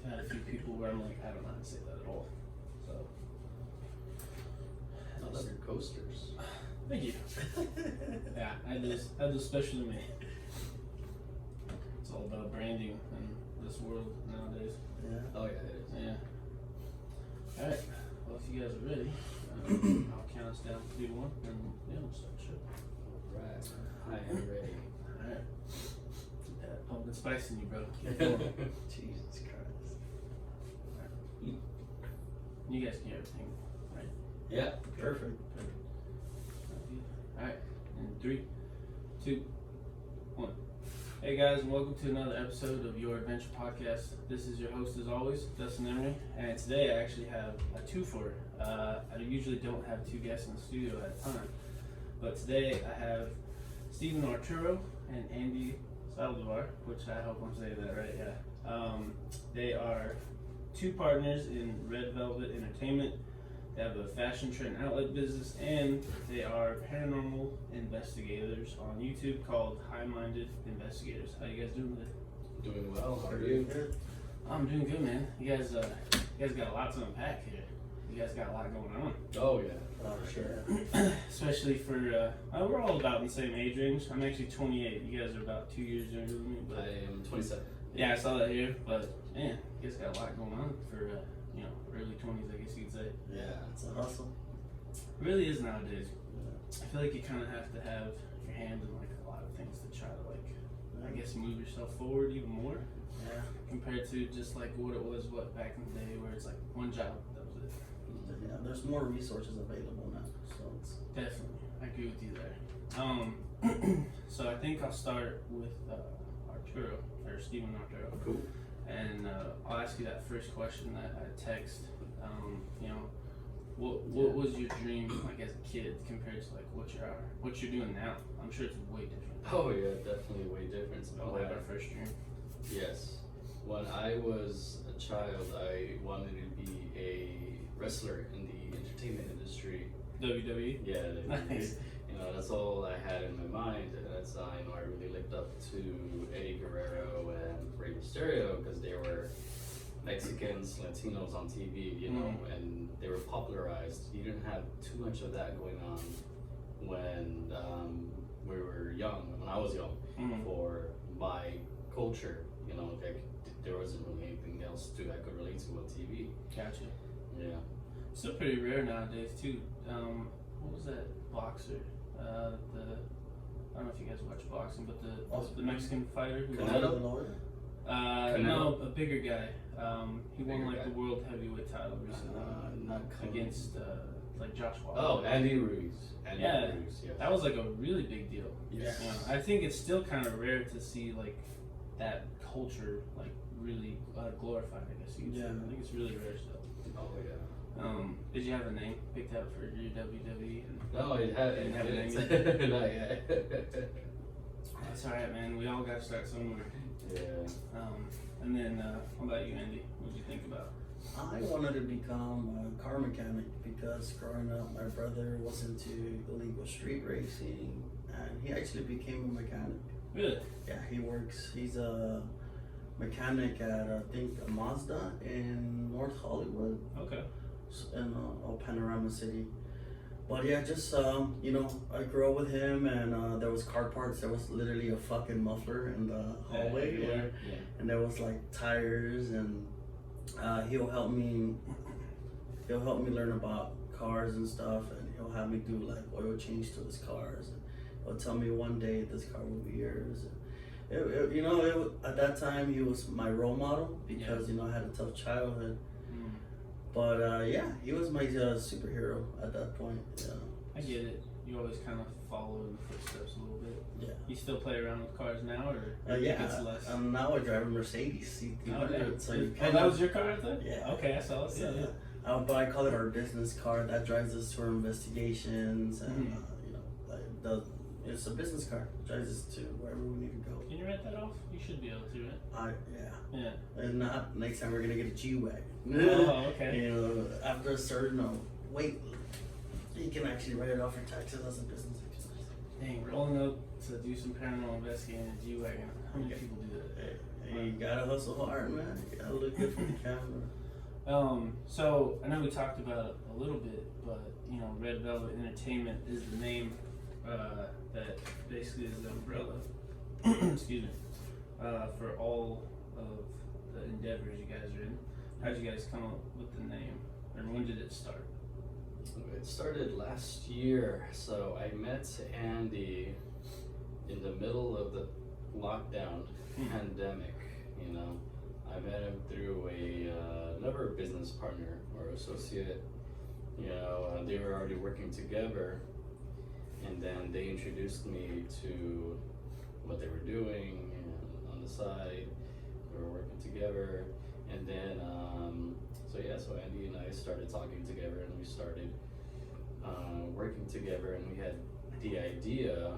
I've had a few people where I'm like, I don't know how to say that at all. So. I love your coasters. Thank you. Yeah, I do special to me. It's all about branding in this world nowadays. Yeah. Oh yeah, it is. Yeah. Alright, well if you guys are ready, I'll count us down 3, 1, and we'll start the show. Alright. I am ready. Alright. Keep that pumpkin spice in you, bro. Jesus Christ. Right. You guys can hear everything, right? Yeah, perfect. Alright, in 3, 2, 1. Hey guys, and welcome to another episode of Your Adventure Podcast. This is your host as always, Dustin, and today I actually have a twofer. I usually don't have 2 guests in the studio at a time, but today I have Stephen Arturo and Andy Saldivar, which I hope I'm saying that right, yeah. They are 2 partners in Red Velvet Entertainment. They have a fashion trend outlet business, and they are paranormal investigators on YouTube called High Minded Investigators. How you guys doing today? Doing well. How are you? I'm doing good, man. You guys got a lot to unpack here. You guys got a lot going on. Oh yeah. Oh sure. Especially for we're all about in the same age range. I'm actually 28. You guys are about 2 years younger than me. But I am 27. yeah, I saw that here. But man, you guys got a lot going on for early 20s, I guess you could say. Yeah, it's a hustle. It really is nowadays. I feel like you kind of have to have your hands in like a lot of things to try to I guess move yourself forward even more. Yeah. Compared to just like what it was back in the day where it's like one job, that was it. Yeah, there's more resources available now, so it's Definitely, I agree with you there. So I think I'll start with Arturo or Stephen Arturo. Cool. And I'll ask you that first question that I text. What was your dream like as a kid compared to like what you're doing now? I'm sure it's way different. Oh yeah, definitely way different. Like our first dream. Yes. When I was a child, I wanted to be a wrestler in the entertainment industry. WWE? Yeah, Nice. That's all I had in my mind. And that's I really looked up to Eddie Guerrero and Rey Mysterio because they were Mexicans, Latinos on TV, and they were popularized. You didn't have too much of that going on when we were young, when I was young, for my culture. There wasn't really anything else I could relate to on TV. Gotcha. Yeah. Still pretty rare nowadays too. What was that boxer? I don't know if you guys watch boxing, but the Mexican fighter who Canelo? No, a bigger guy. He won like the world heavyweight title recently against like Josh Walker. Oh, Andy Ruiz. Yeah, Ruiz, yes. that was like a really big deal. Yes. I think it's still kind of rare to see like that culture like really glorified. I guess you could say. I think it's really rare still. Oh yeah. Did you have a name picked out for your WWE? No, it didn't have a name yet. Not yet. That's alright, man. We all got to start somewhere. Yeah. And then, what about you, Andy? What did you think about? I wanted to become a car mechanic because growing up, my brother was into illegal street racing, and he actually became a mechanic. Really? Yeah, he's a mechanic at, I think, a Mazda in North Hollywood. Okay. In Panorama City. But yeah, just, I grew up with him, and there was car parts. There was literally a fucking muffler in the hallway. Yeah. And there was like tires, and he'll help me learn about cars and stuff, and he'll have me do like oil change to his cars, and he'll tell me one day this car will be yours. At that time he was my role model because I had a tough childhood. But he was my superhero at that point. Yeah. I get it. You always kind of follow in the footsteps a little bit. Yeah. You still play around with cars now, or yeah, it's less? now I drive a Mercedes C300. So that was your car, I think? Yeah. Okay, I saw it. So, yeah. But I call it our business car. That drives us to our investigations, and it's a business car. It drives us to wherever we need to go. Can you rent that off? You should be able to, right? Yeah. And not next time we're gonna get a G-Wagon. Oh, okay. After a certain weight, you can actually write it off for taxes as a business expense. Dang, rolling up to do some paranormal investigating in a G-Wagon. How many people do that? You gotta hustle hard, man. You gotta look good for the camera. So I know we talked about it a little bit, but Red Velvet Entertainment is the name that basically is the umbrella. Excuse me. For all of the endeavors you guys are in. How'd you guys come up with the name, and when did it start? It started last year. So I met Andy in the middle of the lockdown pandemic. I met him through another business partner or associate. They were already working together, and then they introduced me to what they were doing on the side. We were working together, and then so Andy and I started talking together, and we started working together, and we had the idea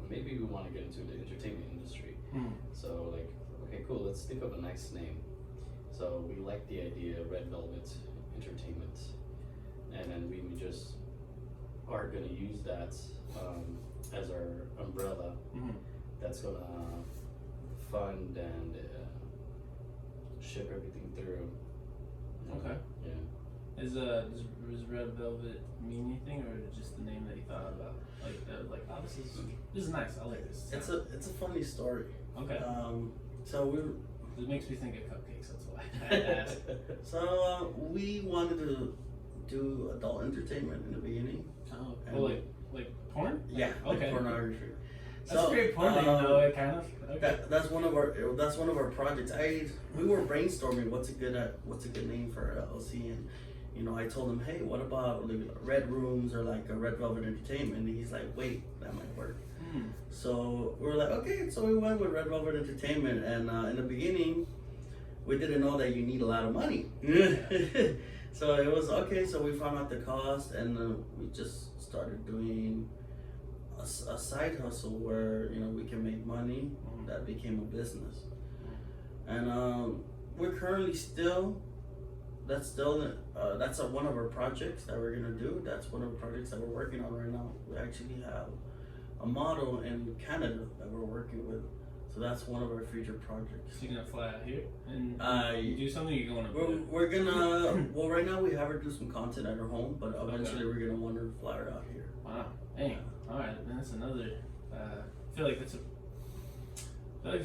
maybe we want to get into the entertainment industry. So okay, cool, let's think of a nice name. So we liked the idea of Red Velvet Entertainment, and then we just are gonna use that as our umbrella. That's gonna fund and ship everything through. Okay. Yeah. Does Red Velvet mean anything, or is it just the name that you thought about? Oh, this is nice. I like this. It's a funny story. Okay. So it makes me think of cupcakes. That's why I had to ask. So we wanted to do adult entertainment in the beginning. Oh, well, like porn? Yeah. Okay. Like pornography. That's a great porn name, though. It kind of. Okay. That's one of our projects. We were brainstorming what's a good name for LLC, and I told him, hey, what about Red Rooms or like a Red Velvet Entertainment? And he's like, wait, that might work. So we were like, okay, so we went with Red Velvet Entertainment, and in the beginning, we didn't know that you need a lot of money. So it was okay. So we found out the cost, and we just started doing a side hustle where we can make money. That became a business, and we're currently that's one of our projects that we're gonna do. That's one of the projects that we're working on right now. We actually have a model in Canada that we're working with, so that's one of our future projects. So you're gonna fly out here and you do something? You're going to? We're gonna. Well, right now we have her do some content at her home, but eventually we're gonna want her to fly her out here. Wow. Dang. All right, man. That's another. I feel like it's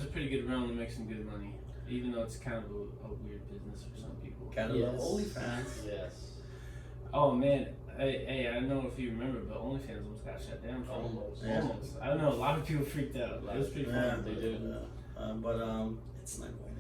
a pretty good realm to make some good money, even though it's kind of a weird business for some people. Canada OnlyFans. Yes. Oh man. Hey, I don't know if you remember, but OnlyFans almost got shut down. Almost. I don't know. A lot of people freaked out. It was pretty fun. Yeah, they did. But it's not going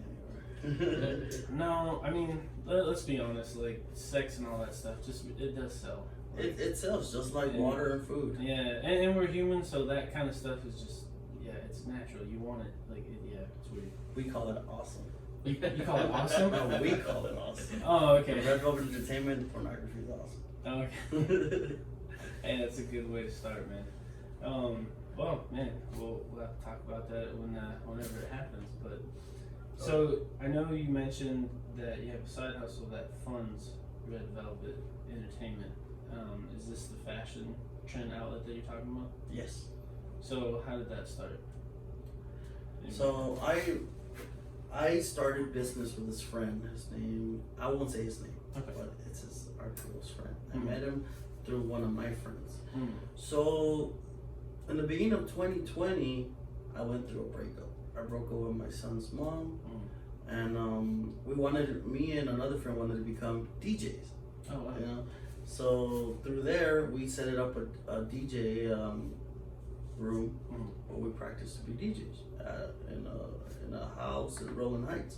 anywhere. No, I mean, let's be honest. Like sex and all that stuff, it does sell. It sells just like water and food. Yeah, and we're human, so that kind of stuff is just it's natural. You want it, it's weird. We call it awesome. You call it awesome? No, we call it awesome. Oh, okay. Red Velvet Entertainment, pornography is awesome. Okay. Hey, that's a good way to start, man. Well, man, we'll have to talk about that whenever it happens. But so I know you mentioned that you have a side hustle that funds Red Velvet Entertainment. Is this the fashion trend outlet that you're talking about? Yes. So how did that start? So I started business with this friend. His name, I won't say his name, Okay. but it's Arturo's friend. I met him through one of my friends. Mm. So in the beginning of 2020, I went through a breakup. I broke up with my son's mom, and me and another friend wanted to become DJs. Oh, wow. So through there, we set it up a DJ room where we practiced to be DJs in a house in Rolling Heights.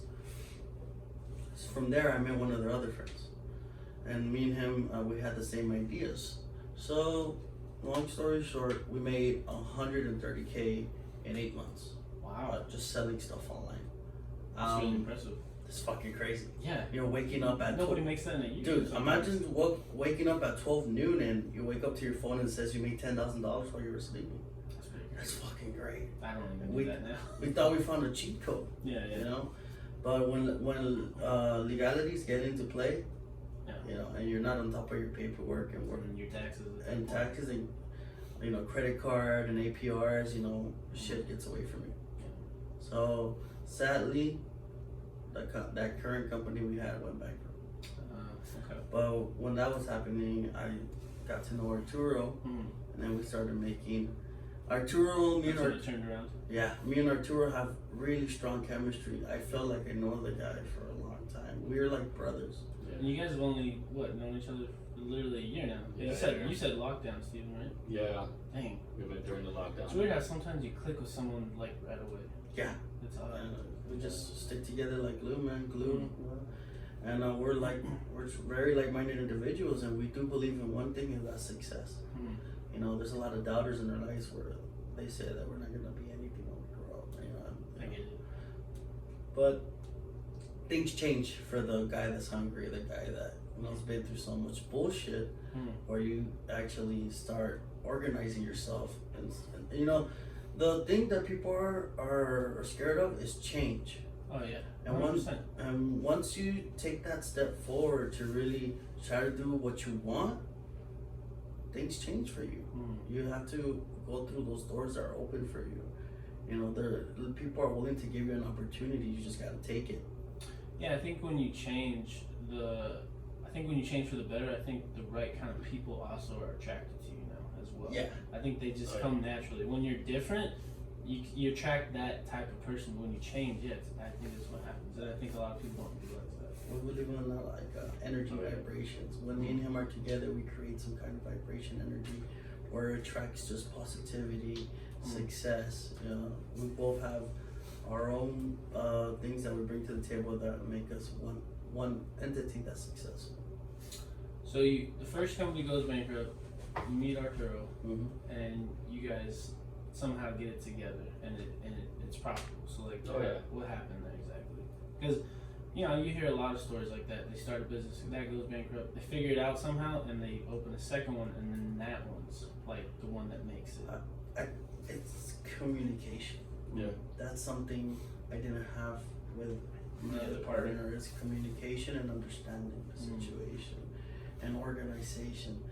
So from there, I met one of their other friends, and me and him, we had the same ideas. So long story short, we made $130K in 8 months. Wow. Just selling stuff online. That's really impressive. It's fucking crazy. Yeah. You're waking up at Nobody makes that in a year. Dude, imagine waking up at 12 noon and you wake up to your phone and it says you made $10,000 while you were sleeping. That's pretty great. That's fucking great. I don't even do that now. We thought we found a cheat code. Yeah. But when legalities get into play, and you're not on top of your paperwork and working your taxes and credit card and APRs, shit gets away from you. So sadly, that current company we had went bankrupt. Okay. But when that was happening, I got to know Arturo, and then we started making. Arturo, me and That's when it turned around. Yeah, me and Arturo have really strong chemistry. I felt like I know the guy for a long time. We're like brothers. And you guys have only known each other for literally a year now. Yeah, you said lockdown, Steven, right? Yeah, Dang. we met during the lockdown. It's weird how sometimes you click with someone like right away. Yeah. It's odd. And we just stick together like glue, man, glue. And we're very like-minded individuals, and we do believe in one thing, and that's success. You know, there's a lot of doubters in their lives where they say that we're not gonna be anything when we grow up. I get it. But things change for the guy that's hungry, the guy that has been through so much bullshit, where you actually start organizing yourself. And you know, the thing that people are scared of is change. Oh yeah. And once you take that step forward to really try to do what you want, things change for you. You have to go through those doors that are open for you. You know, the people are willing to give you an opportunity. You just gotta take it. Yeah, I think when you change for the better, I think the right kind of people also are attracted to you now as well. Yeah. I think they just come naturally. When you're different, you attract that type of person. When you change, I think that's what happens. And I think a lot of people don't realize that. We believe in energy vibrations. When me and him are together, we create some kind of vibration energy where it attracts just positivity, success. You know, we both have our own things that we bring to the table that make us one entity that's successful. So the first company goes bankrupt. You meet Arturo, and you guys somehow get it together, and it's profitable. So what happened there exactly? Because you know, you hear a lot of stories like that. They start a business, that goes bankrupt. They figure it out somehow, and they open a second one, and then that one's like the one that makes it. It's communication. Yeah. That's something I didn't have with my other partner. Is communication and understanding the situation and organization.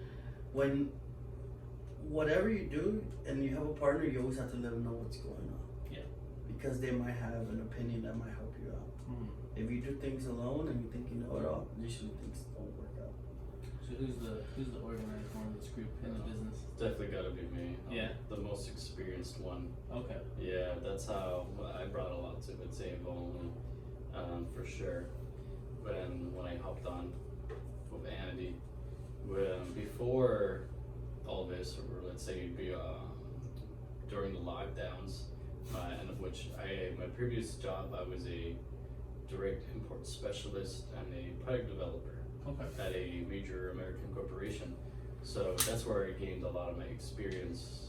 When whatever you do and you have a partner, you always have to let them know what's going on. Yeah. Because they might have an opinion that might help you out. If you do things alone and you think you know it all, usually things don't work out. So who's the organized one of this group in the business? Definitely gotta be me. Yeah. The most experienced one. Okay. Yeah, that's how I brought a lot to the table, for sure. When I hopped on with Andy, before all this, or let's say it'd be during the lockdowns, and of which my previous job, I was a direct import specialist and a product developer at a major American corporation. So that's where I gained a lot of my experience.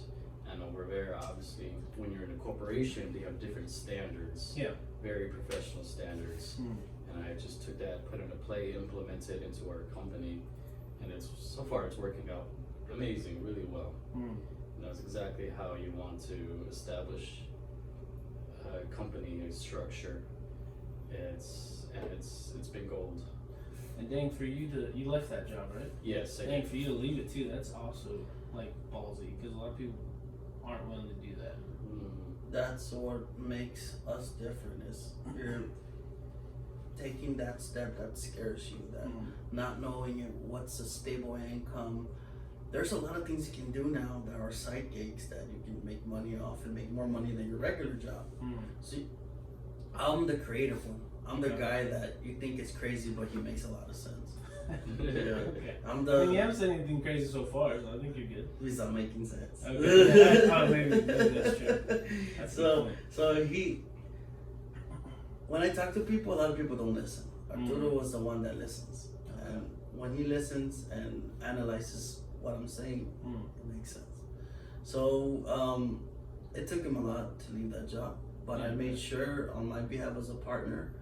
And over there, obviously, when you're in a corporation, they have different standards. Yeah. Very professional standards. And I just took that, put it into play, implemented into our company, and so far it's working out amazing, really well. And that's exactly how you want to establish a company, a structure. It's been gold. And dang, for you left that job, right? Yes. Dang, for you to leave it too, that's also like ballsy, because a lot of people aren't willing to do that. That's what makes us different, is you're taking that step that scares you, that not knowing what's a stable income. There's a lot of things you can do now that are side gigs that you can make money off and make more money than your regular job. So I'm the creative one. I'm the guy that you think is crazy, but he makes a lot of sense. Okay. I mean, you haven't said anything crazy so far, so I think you're good. He's not making sense. Okay. Maybe that's true. That's so when I talk to people, a lot of people don't listen. Arturo was the one that listens. And when he listens and analyzes what I'm saying, it makes sense. So it took him a lot to leave that job, but I made sure on my behalf as a partner,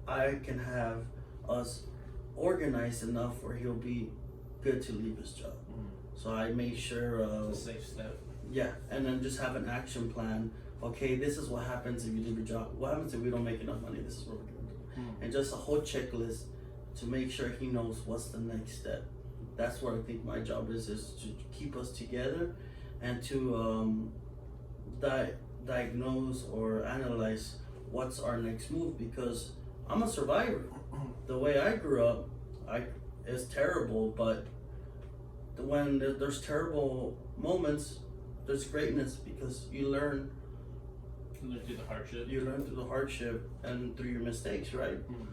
I can have us organized enough where he'll be good to leave his job. So I made sure it's a safe step. Yeah, and then just have an action plan. Okay, this is what happens if you leave your job. What happens if we don't make enough money? This is what we're gonna do. And just a whole checklist to make sure he knows what's the next step. That's what I think my job is to keep us together and to diagnose or analyze what's our next move, because I'm a survivor. The way I grew up, is terrible, but when there's terrible moments, there's greatness, because you learn. You learn through the hardship. You learn through the hardship and through your mistakes, right? Mm.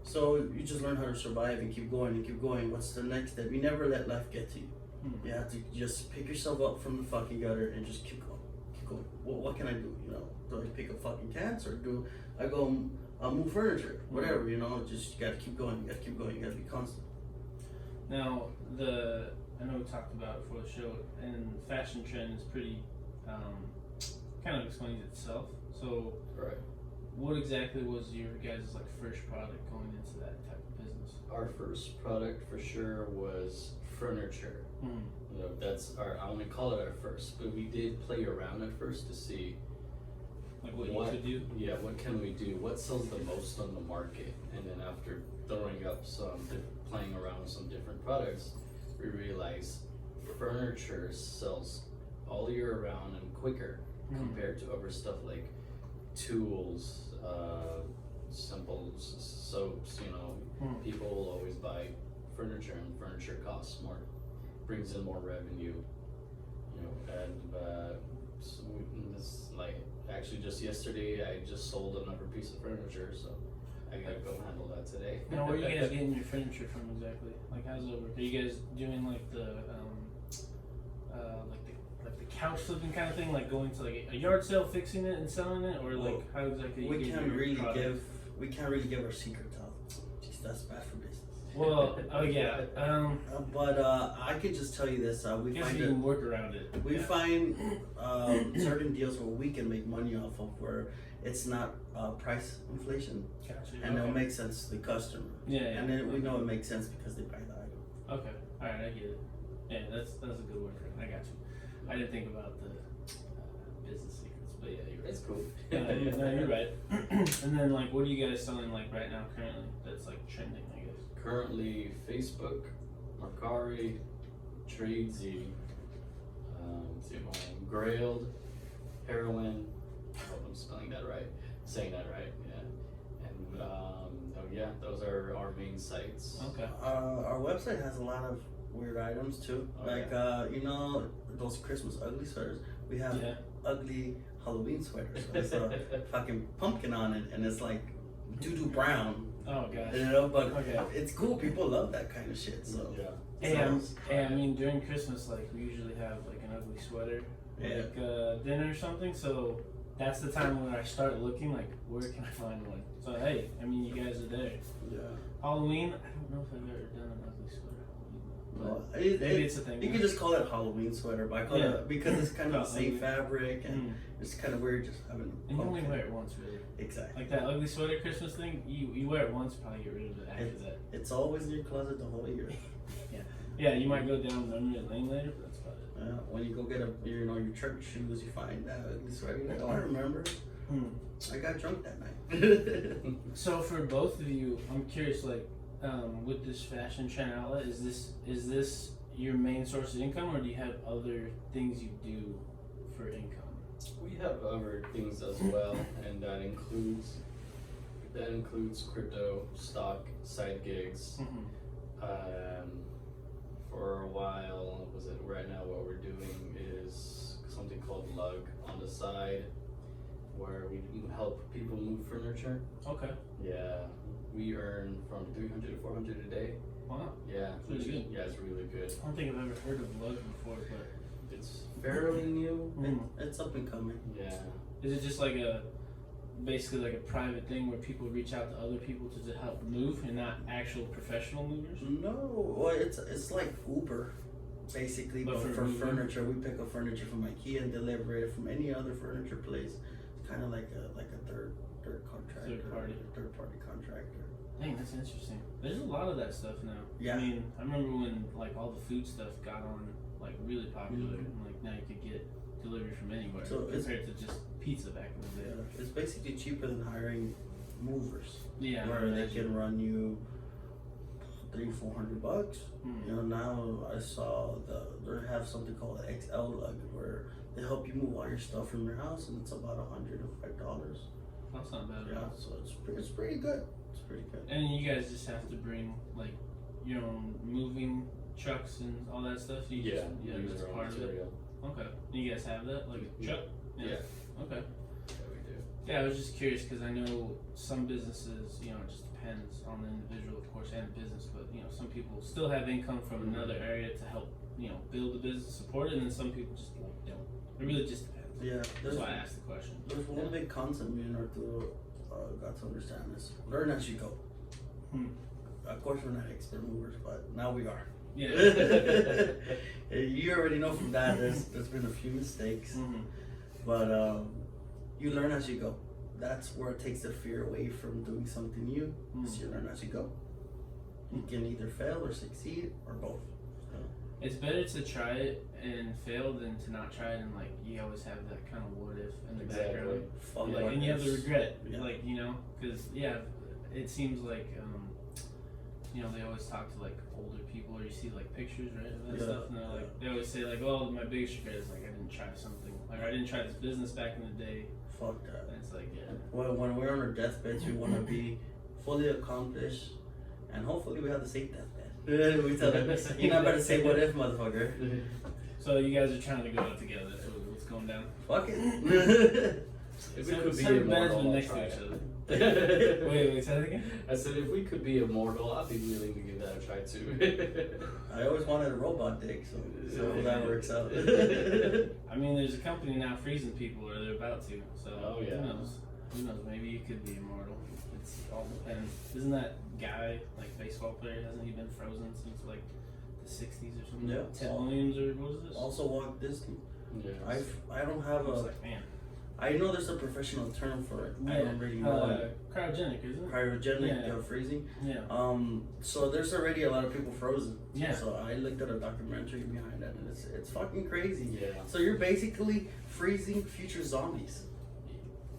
So you just learn how to survive and keep going and keep going. What's the next step? You never let life get to you. Mm. You have to just pick yourself up from the fucking gutter and just keep going. Keep going. What can I do? You know, do I pick up fucking cats, or do I go move furniture? Whatever, you know, just you gotta keep going. You gotta keep going. You gotta be constant. Now, I know we talked about it before the show, and fashion trend is pretty, kind of explains itself. So, Right. what exactly was your guys' like first product going into that type of business? Our first product for sure was furniture. Mm. You know, that's I wouldn't call it our first, but we did play around at first to see Like what you could do? Yeah, what can we do? What sells the most on the market? And then after throwing up playing around with some different products, we realized furniture sells all year round and quicker compared to other stuff like tools, simple soaps. You know, people will always buy furniture, and furniture costs more, brings in more revenue. You know, and so this like actually just yesterday I just sold another piece of furniture, so I gotta go handle that today. Now, where are you guys getting your furniture from exactly? Like, how's it work? Are you guys doing like the couch flipping kind of thing, like going to like a yard sale, fixing it and selling it, or like how exactly? We can't really give our secrets out. Jeez, that's bad for business. Well, oh yeah. But I can just tell you this: we guess find you can work around it. We find certain deals where we can make money off of, where it's not price inflation, Gotcha. and it'll make sense to the customer. Yeah, and then we know it makes sense because they buy the item. Okay, all right, I get it. Yeah, that's a good word for it. I got you. I didn't think about the business secrets, but yeah, you're right. It's cool. No, you're right. And then, like, what are you guys selling like right now currently? That's like trending, I guess. Currently, Facebook, Mercari, Tradesy, Grailed, Heroin. I hope I'm spelling that right, saying that right, yeah. And those are our main sites. Okay. Our website has a lot of weird items too, you know, those Christmas ugly sweaters. We have ugly Halloween sweaters. There's a fucking pumpkin on it, and it's like doo-doo brown. Oh gosh. You know, but it's cool. People love that kind of shit. So Hey, I mean, during Christmas, like, we usually have like an ugly sweater, like dinner or something. So that's the time when I start looking like, where can I find one? So hey, I mean, you guys are there. Yeah. Halloween, I don't know if I've ever done an ugly sweater Halloween. Well, Maybe it's a thing. You can just call it Halloween sweater, but I call it because it's kind of the same fabric, and it's kind of weird just having. And you only wear it once, really. Exactly. Like that ugly sweater Christmas thing, you wear it once, probably get rid of it after that. It's always in your closet the whole year. Yeah, you might go down memory lane later, but that's about it. When you go get your church shoes, you find that ugly sweater. You're like, oh, I remember. I got drunk that night. So for both of you, I'm curious, like, with this fashion trend outlet, is this your main source of income, or do you have other things you do for income? We have other things as well, and that includes crypto, stock, side gigs. For a while, right now what we're doing is something called Lug on the side, where we help people move furniture. Okay. Yeah, we earn from $300 to $400 a day. Wow. Yeah, really good. Yeah, it's really good. I don't think I've ever heard of Lug before, but it's fairly new. It's up and coming. Yeah. Is it just like basically like a private thing where people reach out to other people to help move, and not actual professional movers? No, well, it's like Uber, basically, but for furniture. We pick up furniture from IKEA and deliver it from any other furniture place. It's kind of like a third party contractor. Dang, that's interesting. There's a lot of that stuff now. Yeah. I mean, I remember when like all the food stuff got on like really popular, and like now you could get delivery from anywhere compared to just pizza back in the day. Yeah, it's basically cheaper than hiring movers. Yeah. Where they can run you $300-400. You know, now I saw they have something called an XL Lug, where they help you move all your stuff from your house, and it's about $105. That's not bad at Yeah, all. so it's pretty good. It's pretty good. And you guys just have to bring like your own moving trucks and all that stuff. You Yeah, just, we use that's our own part of it. material. Okay. You guys have that, like a truck? Yeah. Okay. Yeah, we do. Yeah, I was just curious because I know some businesses, you know, it just depends on the individual, of course, and business. But you know, some people still have income from another area to help, you know, build the business, support it, and then some people just like don't. It really just depends. Yeah, That's why I asked the question. there's one big concept me and Arturo got to understand is learn as you go. Of course, we're not expert movers, but now we are. Yeah. You already know from that. There's been a few mistakes, but you learn as you go. That's where it takes the fear away from doing something new. So you learn as you go. You can either fail or succeed or both. So. It's better to try it and fail than to not try it and like you always have that kind of what if in the background. Fuck Like, what and you have the ifs. regret, Yeah. like, you know, because it seems like you know, they always talk to like older people or you see like pictures, right, of that Yeah. stuff, and they're like, they always say like, oh, my biggest regret is like I didn't try something, like I didn't try this business back in the day. Fuck that. And it's like, yeah. Well, when we're on our deathbeds, we want to be fully accomplished, and hopefully we have the safe deathbed. We tell them, you're not better say what if, motherfucker. So you guys are trying to go out together. What's going down? Fuck it. If we could be Seven beds immortal, I'll next try to each it. other. Wait, say that again? I said if we could be immortal, I'd be willing to give that a try too. I always wanted a robot dick, so that works out. I mean, there's a company now freezing people, or they're about to. So Oh, yeah. who knows? Who knows? Maybe you could be immortal. It's all depends. Isn't that guy like baseball player? Hasn't he been frozen since like the '60s or something? Yeah. Ted Williams or what was this? Also, Walt Disney. Yes. I don't have I was a. like, man. I know there's a professional term for it. I don't really know it. Cryogenic, isn't it? Cryogenic Yeah. freezing. Yeah. So there's already a lot of people frozen. Yeah. So I looked at a documentary behind that, and it's fucking crazy. Yeah. So you're basically freezing future zombies.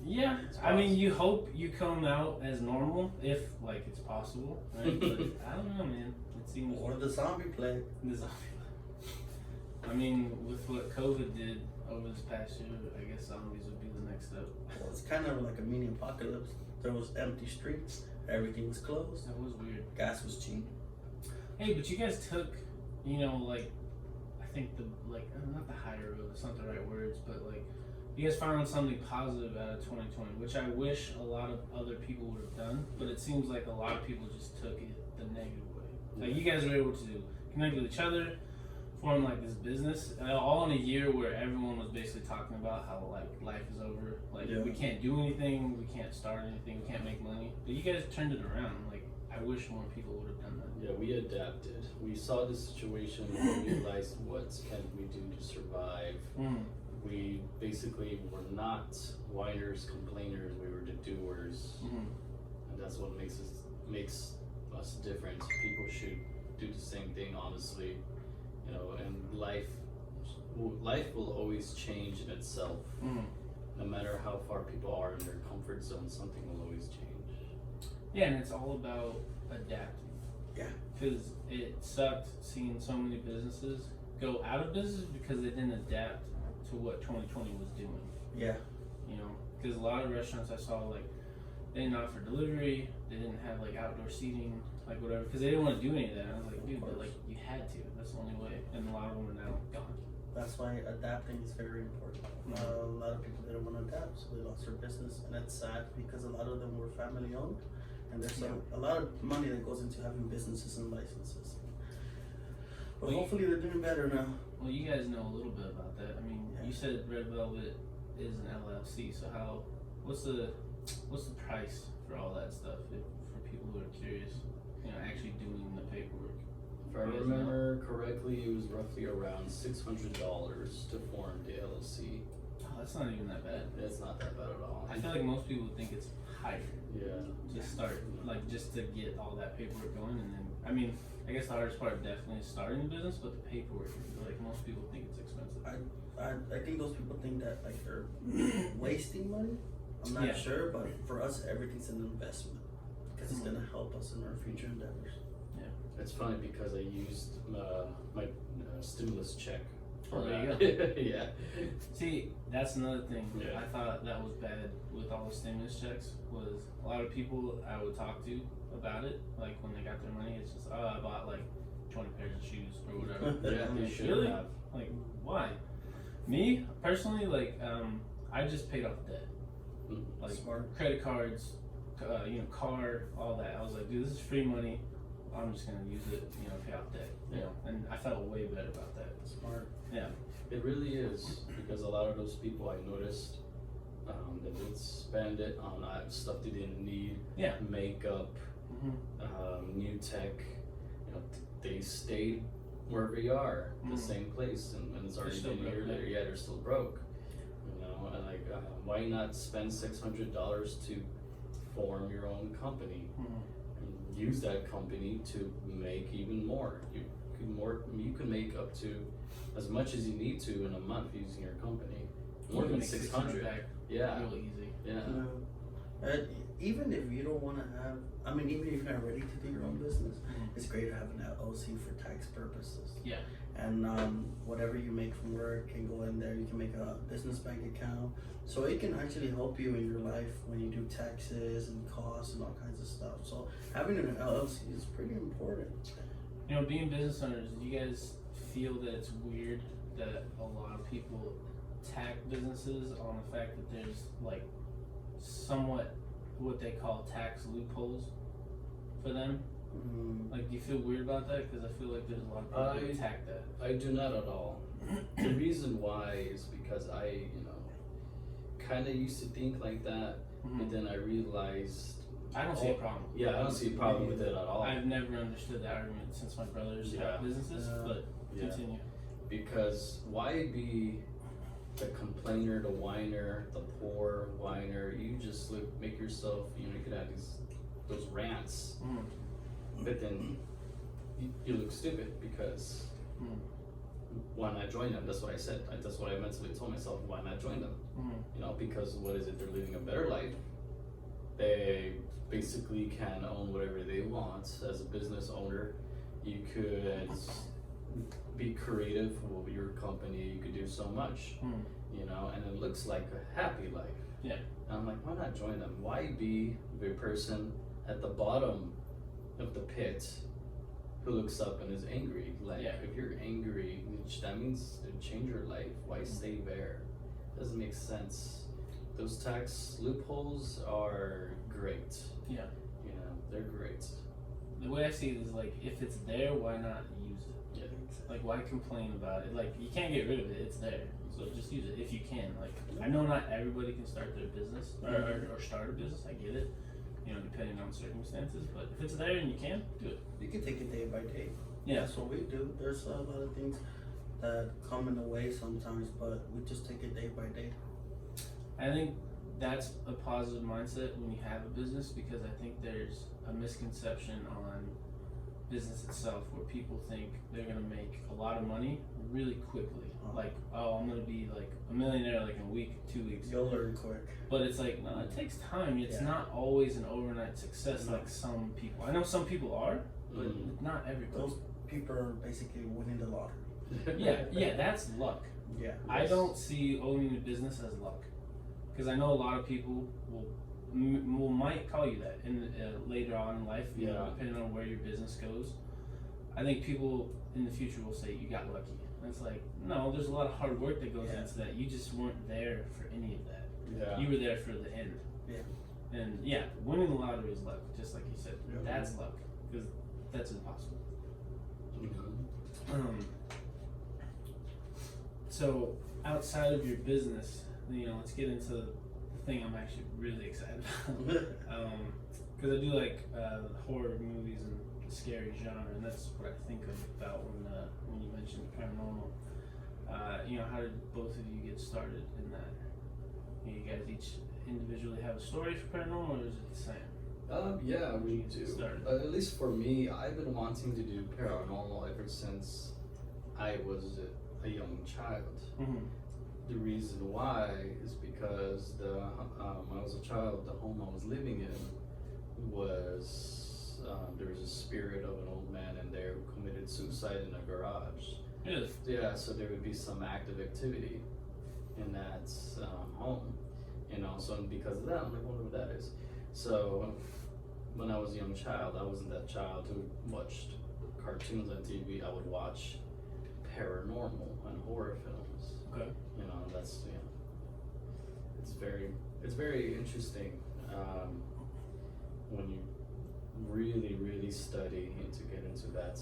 Yeah, I mean, you hope you come out as normal if, like, it's possible, right? But I don't know, man. It seems Or the zombie plague. the zombie. I mean, with what COVID did over this past year, I guess zombies would be the next step. Well, it's kind of like a mini apocalypse. There was empty streets. Everything was closed. That was weird. Gas was cheap. Hey, but you guys took, you know, like, I think not the higher road, it's not the right words, but like, you guys found something positive out of 2020, which I wish a lot of other people would have done, but it seems like a lot of people just took it the negative way. Like, you guys were able to connect with each other, form like this business, all in a year where everyone was basically talking about how like life is over, like Yeah. we can't do anything, we can't start anything, we can't make money. But you guys turned it around. Like, I wish more people would have done that. Yeah, we adapted. We saw the situation and realized what can we do to survive. We basically were not whiners, complainers. We were the doers, and that's what makes us different. People should do the same thing, honestly. You know, and life will always change in itself. No matter how far people are in their comfort zone, something will always change. Yeah, and it's all about adapting. Yeah. Because it sucked seeing so many businesses go out of business because they didn't adapt to what 2020 was doing. Yeah. You know, because a lot of restaurants I saw, like, they didn't offer delivery, they didn't have like outdoor seating, like whatever, because they didn't want to do any of that. I was like, dude, but like you had to. That's the only way. And a lot of them are now gone. That's why adapting is very important. A lot of people didn't want to adapt, so they lost their business, and it's sad because a lot of them were family owned, and there's a lot of money that goes into having businesses and licenses. But hopefully they're doing better now. Well, you guys know a little bit about that. I mean, you said Red Velvet is an LLC, so what's the price for all that stuff for people who are curious? You know, actually doing the paperwork. If I remember correctly, it was roughly around $600 to form the LLC. Oh, that's not even that bad. It's not that bad at all. I feel like most people would think it's higher Yeah. to start, like just to get all that paperwork going, and then I mean, I guess the hardest part definitely is starting the business, but the paperwork, like most people think it's expensive. I think those people think that like they're wasting money. I'm not sure, but for us, everything's an investment because it's gonna help us in our future endeavors. It's funny because I used my stimulus check Oh, there you go. Yeah. See, that's another thing. Yeah. I thought that was bad with all the stimulus checks. Was a lot of people I would talk to about it, like when they got their money, it's just, I bought like 20 pairs of shoes or whatever. Yeah, they should Really? have. Like, why? Me personally, like, I just paid off debt, like Smart. credit cards, car, all that. I was like, dude, this is free money. I'm just gonna use it, pay off debt, and I felt way better about that. Smart. Yeah. It really is, because a lot of those people I noticed that did spend it on stuff they didn't need, Yeah. makeup, new tech. They stayed wherever they are, the same place, and it's already still been a year broke, later. Yeah, they're still broke. And like, why not spend $600 to form your own company? And use that company to make even more. You can make up to as much as you need to in a month using your company. More You can than make 600. back Yeah. real easy. Yeah. Even if you don't want to have, even if you're not ready to do your own business, it's great having that LLC for tax purposes. Yeah. And whatever you make from work can go in there. You can make a business bank account, so it can actually help you in your life when you do taxes and costs and all kinds of stuff. So having an LLC is pretty important. Being business owners, do you guys feel that it's weird that a lot of people attack businesses on the fact that there's like somewhat what they call tax loopholes for them? Like, do you feel weird about that? Because I feel like there's a lot of people who attack that. I do not at all. The reason why is because I, kind of used to think like that, but then I realized I don't see a problem. Yeah, I don't see a problem with it at all. I've never understood that argument since my brothers have businesses, but continue. Because why be the complainer, the whiner, the poor whiner? You just make yourself, you could have those rants, but then you look stupid because why not join them? That's what I said. That's what I mentally told myself. Why not join them? Because what is it? They're living a better life. They basically can own whatever they want. As a business owner, you could be creative with your company. You could do so much, and it looks like a happy life. Yeah. And I'm like, why not join them? Why be the person at the bottom of the pit who looks up and is angry? Like, if you're angry, that means to change your life. Why stay there? Doesn't make sense. Those tax loopholes are great. Yeah. They're great. The way I see it is like, if it's there, why not use it? Yeah. Like, why complain about it? Like, you can't get rid of it. It's there, so just use it if you can. Like, I know not everybody can start their business or start a business. I get it, depending on circumstances. But if it's there and you can, do it. You can take it day by day. Yeah. That's what we do. There's a lot of things that come in the way sometimes, but we just take it day by day. I think that's a positive mindset when you have a business, because I think there's a misconception on business itself where people think they're gonna make a lot of money really quickly. Like, oh, I'm gonna be like a millionaire like in a week, 2 weeks. You'll learn quick. But it's like, no, it takes time. It's not always an overnight success like some people. I know some people are, but not everybody. Those people are basically winning the lottery. Yeah, that's luck. Yeah. I don't see owning a business as luck, because I know a lot of people might call you that in later on in life, depending on where your business goes. I think people in the future will say you got lucky. And it's like, no, there's a lot of hard work that goes into that. You just weren't there for any of that. Yeah. You were there for the end. Yeah. And winning the lottery is luck, just like you said. That's luck, because that's impossible. So outside of your business, let's get into the thing I'm actually really excited about. Because I do like horror movies and the scary genre, and that's what I think about when you mentioned paranormal. How did both of you get started in that? You guys each individually have a story for paranormal, or is it the same? Yeah, we do. Started. At least for me, I've been wanting to do paranormal ever since I was a young child. The reason why is because when I was a child, the home I was living in was there was a spirit of an old man in there who committed suicide in a garage. Yes. Yeah, so there would be some active activity in that home, you know. So because of that, I'm like, wonder what that is. So when I was a young child, I wasn't that child who watched cartoons on TV. I would watch paranormal and horror films. Okay. You know, that's it's very interesting when you really study and to get into that,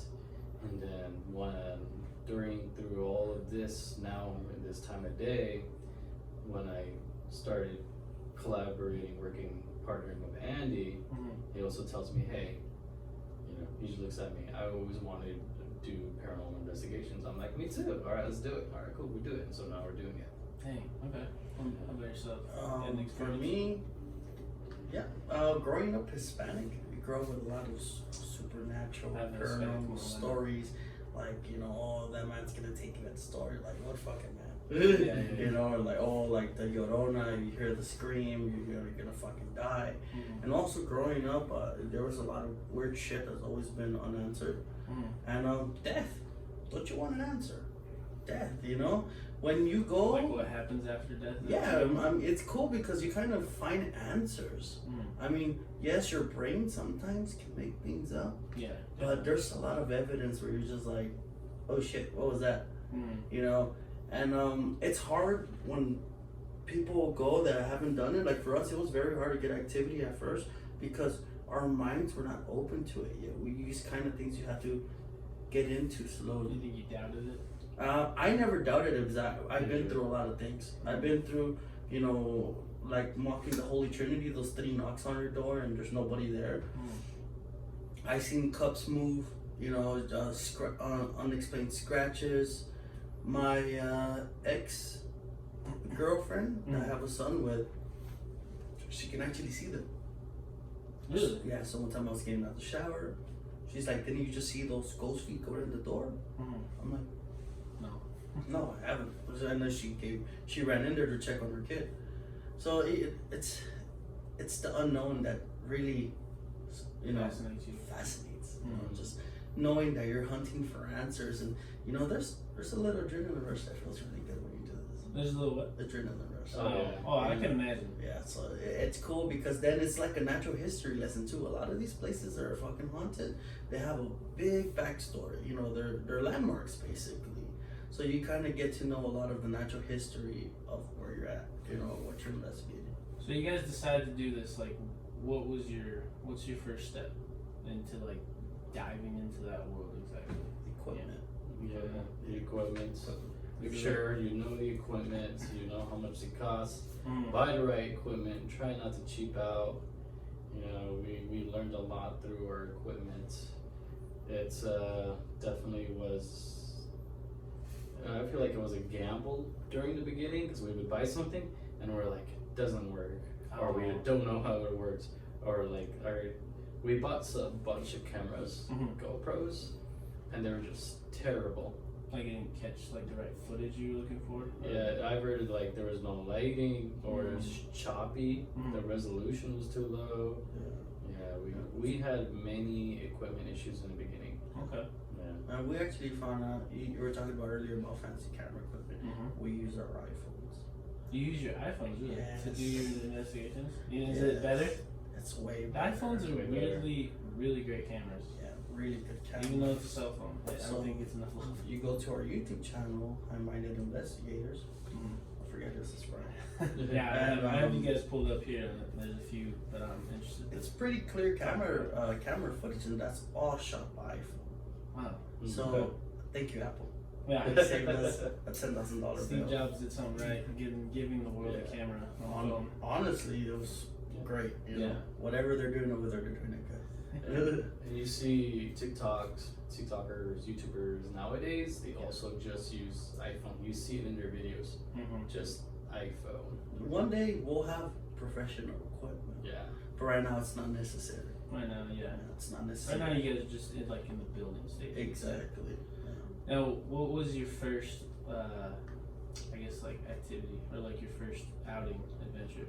and then through all of this now in this time of day, when I started collaborating, partnering with Andy, he also tells me, hey, you know, he just looks at me. I always wanted to do paranormal investigations. I'm like, me too. All right, let's do it. All right, cool, we do it. And so now we're doing it. Hey, okay. How about yourself? For me, yeah, growing up Hispanic, we grew up with a lot of supernatural, paranormal stories. Like, you know, oh, that man's gonna take you that story. Like, what fucking man? Yeah. You know, or like, oh, like the Llorona, you hear the scream, you're gonna fucking die. And also growing up, there was a lot of weird shit that's always been unanswered. And death. Don't you want an answer? Death, you know? When you go, like what happens after death? yeah, it's cool because you kind of find answers. I mean, yes, your brain sometimes can make things up. Yeah. But there's a lot of evidence where you're just like, oh shit, what was that? You know? And it's hard when people go that haven't done it. Like for us, it was very hard to get activity at first because our minds were not open to it yet. We use kind of things you have to get into slowly. You think you doubted it? I never doubted it because I've been through a lot of things. I've been through, you know, like mocking the Holy Trinity, those 3 knocks on your door and there's nobody there. I seen cups move, you know, unexplained scratches. My ex-girlfriend that I have a son with, she can actually see them. Really? Yeah, so one time I was getting out of the shower, she's like, didn't you just see those ghost feet go in the door? I'm like, no, I haven't. And then she ran in there to check on her kid. So it's the unknown that really, you know, fascinates. You know, just knowing that you're hunting for answers, and you know, there's a little adrenaline rush that feels really good when you do this. There's a little what? Adrenaline rush. Oh, I can imagine. Yeah, so it's cool because then it's like a natural history lesson too. A lot of these places are fucking haunted. They have a big backstory. You know, they're landmarks basically. So you kind of get to know a lot of the natural history of where you're at, you know, what you're investigating. So you guys decided to do this, like, what's your first step into, like, diving into that world exactly? Equipment. Yeah, the equipment. Make sure you know the equipment, you know how much it costs. Buy the right equipment, try not to cheap out. You know, we learned a lot through our equipment. It's definitely was, I feel like it was a gamble during the beginning because we would buy something and we're like, it doesn't work, or we don't know how it works, or like, we bought a bunch of cameras, GoPros, and they were just terrible. Like, you didn't catch like the right footage you were looking for? Yeah, I heard like there was no lighting, or it was choppy. The resolution was too low. Yeah, we had many equipment issues in the beginning. Okay. Yeah. We actually found out, you were talking about earlier about fancy camera equipment. We use our iPhones. You use your iPhones, really? Yes. To do your investigations? Is it better? It's way The better. iPhones are really great cameras. Yeah, really good camera. Even though it's a cell phone, I So, don't think it's enough love. You go to our YouTube channel, High-Minded Investigators. I forget to subscribe. Yeah, I have you guys pulled up here, and there's a few that I'm interested in. It's pretty clear camera footage, and that's all shot by iPhone. Wow. So, thank you, Apple. Yeah. They saved us a $10,000 bill. Steve Jobs did something right, giving the world a camera on phone. Honestly, it was great. You know, whatever they're doing over there, they're doing it good. And you see TikTokers, YouTubers nowadays, they also just use iPhone. You see it in their videos, just iPhone. One day we'll have professional equipment. Yeah. But right now it's not necessary. Right now, yeah. It's not necessary. Right now, you guys are just in the building stage. Exactly. Now, what was your first, I guess, like activity or like your first outing adventure?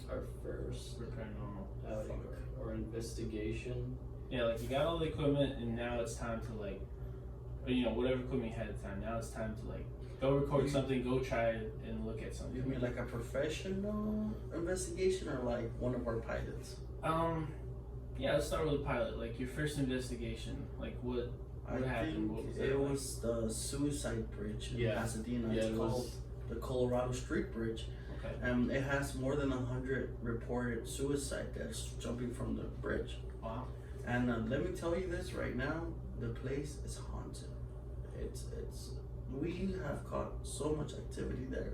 Our first for paranormal outing or investigation. Yeah, like you got all the equipment, and now it's time to like or whatever equipment you had at the time. Now it's time to like go record something, go try it, and look at something. You mean like a professional investigation or like one of our pilots? Yeah, let's start with the pilot. Like your first investigation, like what happened? What was it was the suicide bridge in Pasadena. Yeah, it's called the Colorado Street Bridge. Okay. And it has more than 100 reported suicide deaths jumping from the bridge. Wow. And let me tell you this right now, the place is haunted. It's we have caught so much activity there.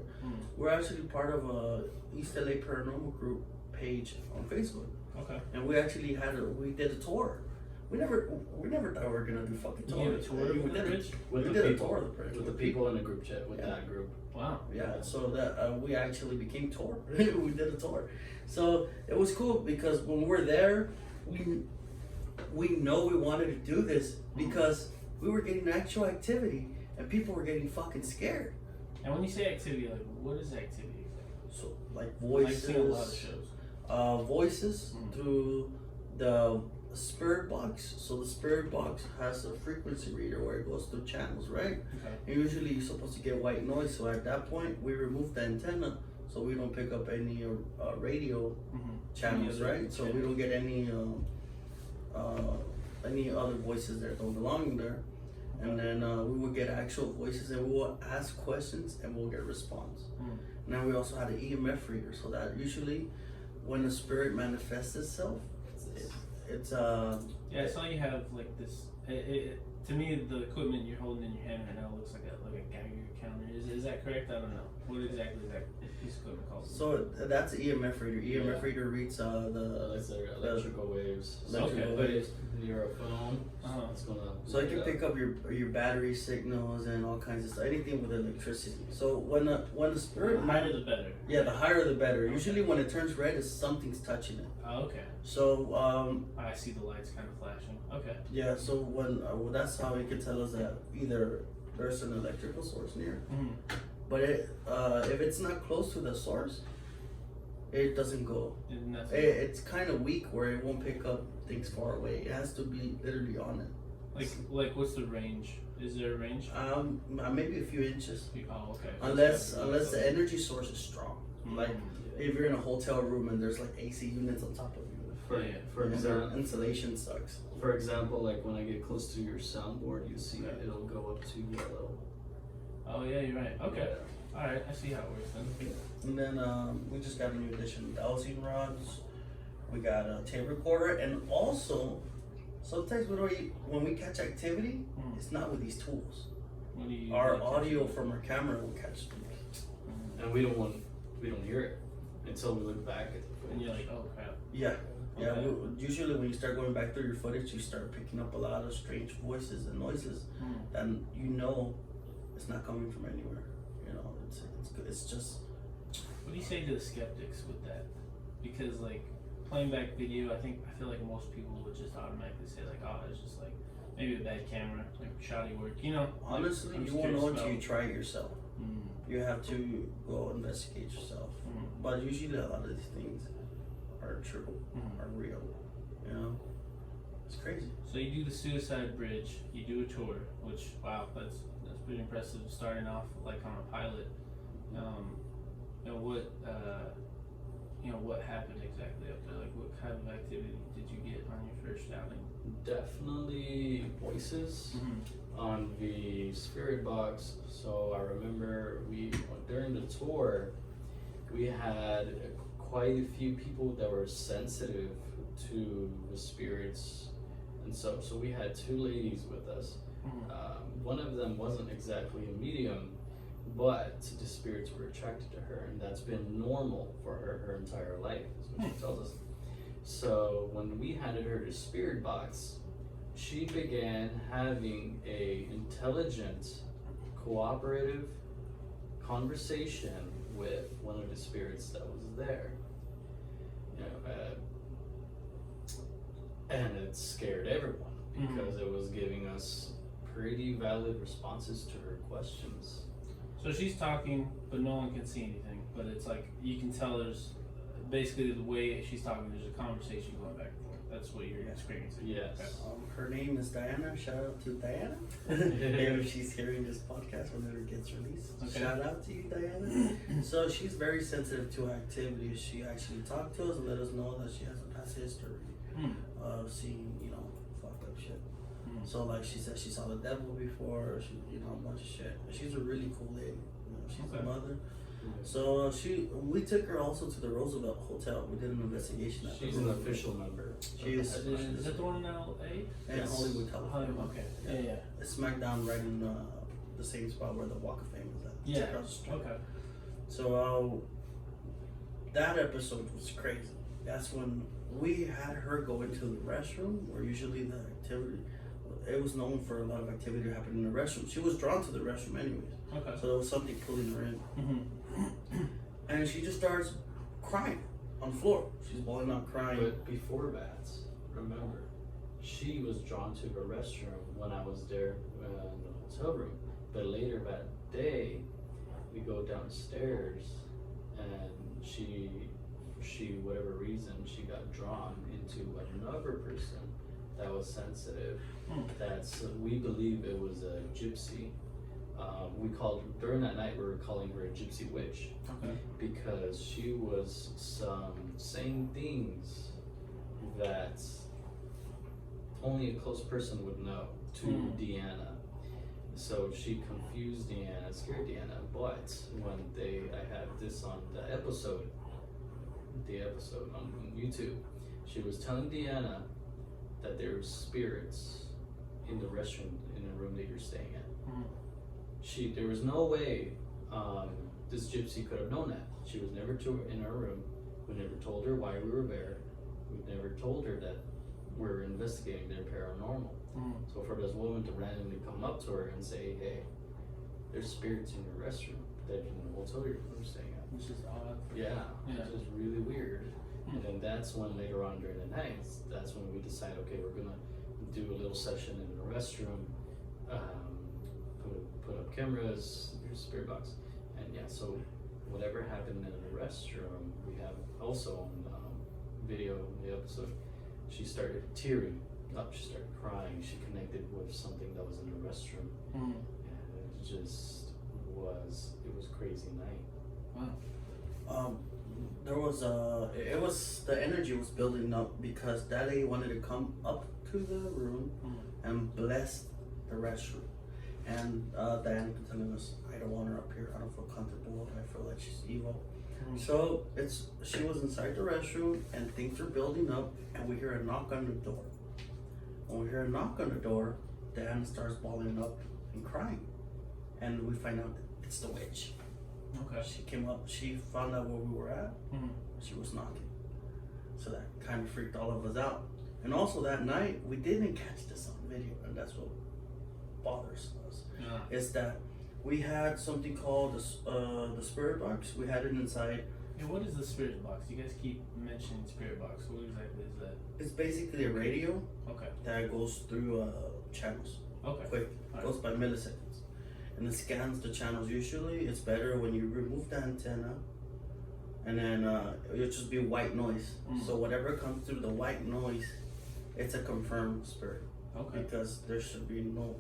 We're actually part of a East LA Paranormal group page on Facebook. Okay. And we actually we did a tour. We never thought we were gonna do fucking tours. You did a tour we of the bridge? With we the did people, a tour of the bridge with the people in the group chat, with that group. Wow. Yeah, so that we actually became tour. We did a tour, so it was cool because when we're there, we know we wanted to do this because we were getting actual activity and people were getting fucking scared. And when you say activity, like what is activity? So like voices, I've seen a lot of shows. Voices through the spirit box. So the spirit box has a frequency reader where it goes through channels, right? Okay. And usually you're supposed to get white noise. So at that point, we remove the antenna so we don't pick up any radio channels, right? So we don't get any other voices that don't belong there. And then we will get actual voices and we will ask questions and we'll get a response. Now we also had an EMF reader, so that usually when the spirit manifests itself, it's Yeah, I saw you have like this. To me, the equipment you're holding in your hand right now looks like a Geiger counter. Is that correct? I don't know. What exactly is that piece of equipment called? So that's an EMF reader. EMF reader reads electrical waves. Electrical waves. Your phone. It's gonna. So it can pick up your battery signals and all kinds of stuff. Anything with electricity. So when the spirit The higher the better. Yeah, the higher the better. Usually when it turns red, it's something's touching it. Oh, okay. So I see the lights kind of flashing. Okay. yeah. So when that's how it can tell us that either there's an electrical source near, but if it's not close to the source, it doesn't go. It's kind of weak where it won't pick up things far away. It has to be literally on it. Like what's the range? Is there a range? Maybe a few inches. Oh, okay. Unless the energy source is strong. Like if you're in a hotel room and there's like AC units on top of you. For example, insulation sucks. For example, like when I get close to your soundboard, you see it'll go up to yellow. Oh yeah, you're right. Okay. All right, I see how it works then. And then we just got a new addition, Dowsing Rods. We got a tape recorder, and also sometimes when we catch activity, it's not with these tools. Our audio from our camera will catch them. And we don't hear it until we look back at the footage. And you're like, oh crap. Yeah. Yeah, Okay. Usually when you start going back through your footage, you start picking up a lot of strange voices and noises, and it's not coming from anywhere. It's just. What do you say to the skeptics with that? Because like playing back video, I feel like most people would just automatically say like, oh, it's just like maybe a bad camera, like shoddy work. Honestly, like, you won't know until you try it yourself. You have to go investigate yourself. But usually a lot of these things are true, are real. It's crazy. So you do the suicide bridge, you do a tour, which wow, that's pretty impressive. Starting off like on a pilot. What happened exactly up there? Like, what kind of activity did you get on your first outing? Definitely voices on the spirit box. So I remember during the tour, we had quite a few people that were sensitive to the spirits, and so we had two ladies with us. One of them wasn't exactly a medium, but the spirits were attracted to her, and that's been normal for her entire life, is what she tells us. So when we handed her the spirit box, she began having a intelligent, cooperative conversation with one of the spirits that was there. And it scared everyone because it was giving us pretty valid responses to her questions. So she's talking, but no one can see anything. But it's like you can tell there's basically the way she's talking. There's a conversation going back and forth. That's what you're experiencing. Yes. Okay. Her name is Diana. Shout out to Diana. If she's hearing this podcast whenever it gets released. Okay. Shout out to you, Diana. So she's very sensitive to activities. She actually talked to us and let us know that she has a past history of seeing, fucked up shit. So like she said, she saw the devil before. She, a bunch of shit. She's a really cool lady. She's a mother. So we took her also to the Roosevelt Hotel. We did an investigation. She's an official member. Is that the one in LA? And Yes. Hollywood, California. Okay. Yeah. It's smack down right in the same spot where the Walk of Fame is at. It's Yeah. across the street. Okay. So that episode was crazy. That's when we had her go into the restroom, where usually the activity, it was known for a lot of activity happening in the restroom. She was drawn to the restroom anyways. Okay. So there was something pulling her in. And she just starts crying on the floor. She's bawling out crying. But before that, remember, she was drawn to her restroom when I was there in the hotel room. But later that day, we go downstairs, and she, whatever reason, she got drawn into another person that was sensitive. We believe it was a gypsy. We called, during that night, we were calling her a gypsy witch. Okay. Because she was saying things that only a close person would know to Deanna. So she confused Deanna, scared Deanna. But when I had this on the episode on YouTube, she was telling Deanna that there were spirits in the restroom in the room that you're staying at. There was no way this gypsy could have known that. She was never in our room. We never told her why we were there. We never told her that we're investigating their paranormal. So for this woman to randomly come up to her and say, "Hey, there's spirits in your restroom that in the hotel you're staying at," Which is odd. yeah, it's just really weird. And then that's when later on during the night, that's when we decide, okay, we're gonna do a little session in the restroom. Put up cameras, here's a spirit box, and yeah, so whatever happened in the restroom, we have also on video in the episode. She started tearing up, she started crying, she connected with something that was in the restroom, and it was a crazy night. Wow. The energy was building up because that lady wanted to come up to the room and bless the restroom. And Diana kept telling us, "I don't want her up here. I don't feel comfortable. I feel like she's evil." So she was inside the restroom, and things are building up, and we hear a knock on the door. When we hear a knock on the door, Diana starts bawling up and crying, and we find out it's the witch. Okay. She came up. She found out where we were at. She was knocking, so that kind of freaked all of us out. And also that night, we didn't catch this on video, and that's what bothers us. Is that we had something called the spirit box. We had it inside. And what is the spirit box? You guys keep mentioning spirit box. What exactly is that? It's basically a radio Okay. that goes through channels. Okay. Quick, goes by milliseconds, and it scans the channels. Usually, it's better when you remove the antenna, and then it'll just be white noise. So whatever comes through the white noise, it's a confirmed spirit. Okay. Because there should be no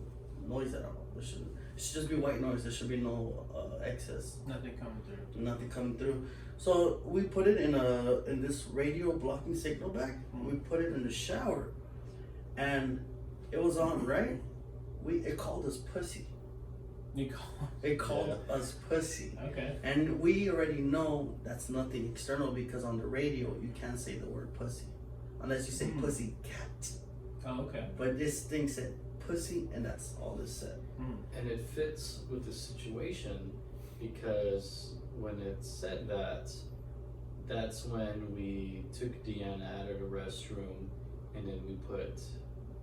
noise at all. It should just be white noise. There should be no excess. Nothing coming through. Nothing coming through. So we put it in this radio blocking signal back. We put it in the shower, and it was on, right? It called us pussy. It called us pussy. Okay. And we already know that's nothing external because on the radio you can't say the word pussy unless you say pussy cat. Oh, okay. But this thing said pussy, and that's all it said. And it fits with the situation because when it said that, that's when we took Deanna out of the restroom, and then we put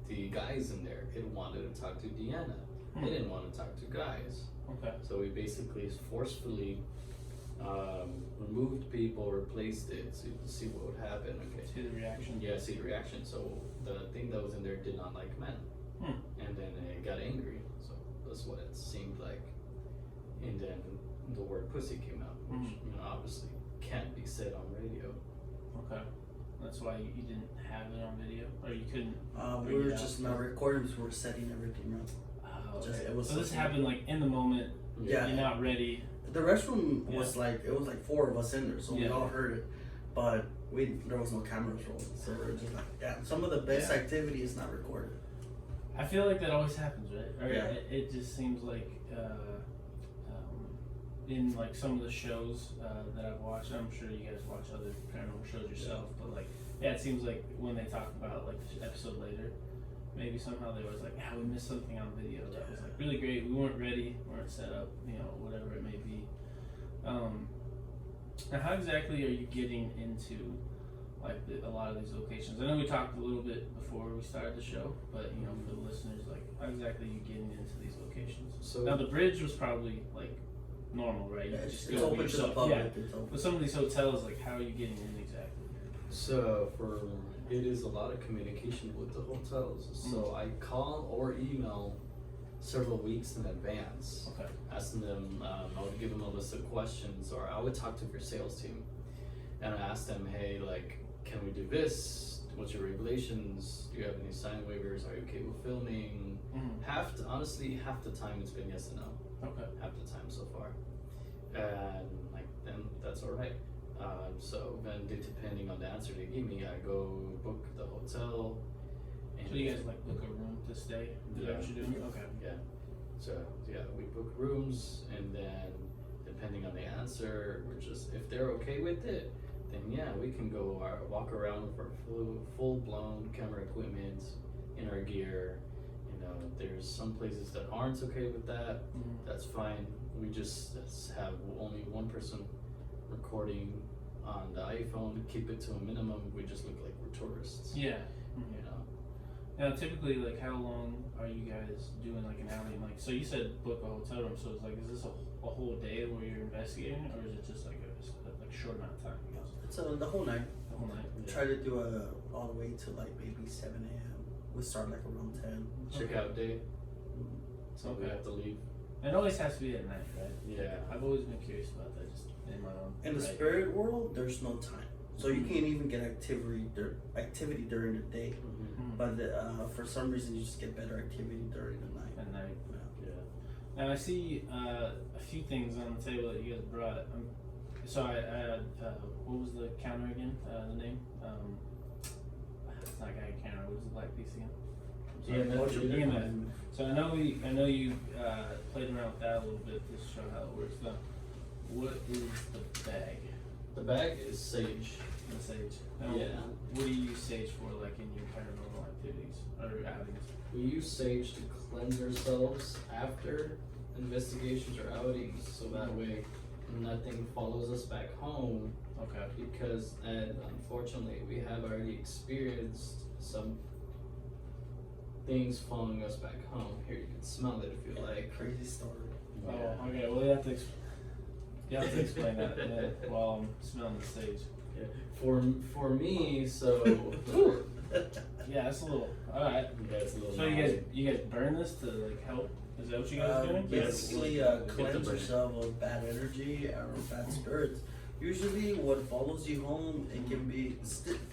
the guys in there. It wanted to talk to Deanna. It didn't want to talk to guys. Okay. So we basically forcefully removed people, replaced it to see what would happen. Okay. See the reaction. Yeah, see the reaction. So the thing that was in there did not like men. And then it got angry. So that's what it seemed like. And then the word pussy came out, which obviously can't be said on radio. Okay. That's why you didn't have it on video, or you couldn't. We were just not recording, so we were setting everything up. Oh, Just- okay. it was So this something- happened like in the moment. Yeah. You're not ready. The restroom was like, it was like 4 of us in there, so we Yeah. all heard it, but there was no cameras rolling, so we were just like, yeah. Some of the best activity is not recorded. I feel like that always happens, right? Or Yeah. it just seems like in like some of the shows that I've watched. I'm sure you guys watch other paranormal shows yourself, but like, yeah, it seems like when they talk about like the episode later, maybe somehow they was like, yeah, we missed something on video that was like really great. We weren't ready, weren't set up, whatever it may be. Now, how exactly are you getting into like a lot of these locations? I know we talked a little bit before we started the show, but for the listeners, like, how exactly are you getting into these locations? So Now, the bridge was probably like normal, right? You Yeah, just it's go open to the yourself. public. Yeah. It's open. But some of these hotels, like, how are you getting in exactly? So it is a lot of communication with the hotels. So I call or email several weeks in advance, Okay. asking them. I would give them a list of questions, or I would talk to your sales team, and I ask them, hey, like, can we do this? What's your regulations? Do you have any sign waivers? Are you okay with filming? Honestly, half the time it's been yes and no. Okay. Half the time so far, and like then that's all right. So then, depending on the answer they give me, I go book the hotel. And So you guys like book a room to stay? Is that what you're doing? Okay. Yeah. So yeah, we book rooms, and then depending on the answer, we're just, if they're okay with it, then yeah, we can go walk around with our full blown camera equipment in our gear. There's some places that aren't okay with that. That's fine. We just have only one person recording on the iPhone. Keep it to a minimum. We just look like we're tourists. Yeah. You know. Now, typically, like, how long are you guys doing like an outing? Like, so you said book a hotel room. So it's like, is this a whole day where you're investigating, or is it just like a short amount of time? So the whole night. The whole night. We try to do all the way to like maybe 7 a.m. We start like around 10. Checkout day. So we Okay. have to leave. It always has to be at night, right? Yeah. I've always been curious about that, just in my own. In the right. spirit world, there's no time, so you can't even get activity during the day. But for some reason, you just get better activity during the night. At night. Yeah. Now I see a few things on the table that you guys brought. So I had what was the counter again? The name? It's not Guy Counter. What was the black piece again? EMF. So I know you played around with that a little bit to show how it works. Now, what is the bag? The bag is sage. The sage. Now, Yeah. What do you use sage for, like in your paranormal activities or outings? We use sage to cleanse ourselves after investigations or outings, so that way nothing follows us back home. Okay. Because, and unfortunately, we have already experienced some things following us back home. Here, you can smell it if you like. Crazy story. Oh, okay. Well, you have to explain that while I'm smelling the sage. Yeah. For me, so Yeah, that's a little. All right. yeah, it's a little. So you guys burn this to like help? Is that what you guys are doing? Basically, Get the cleanse burn. yourself of bad energy or bad spirits. Usually, what follows you home, it can be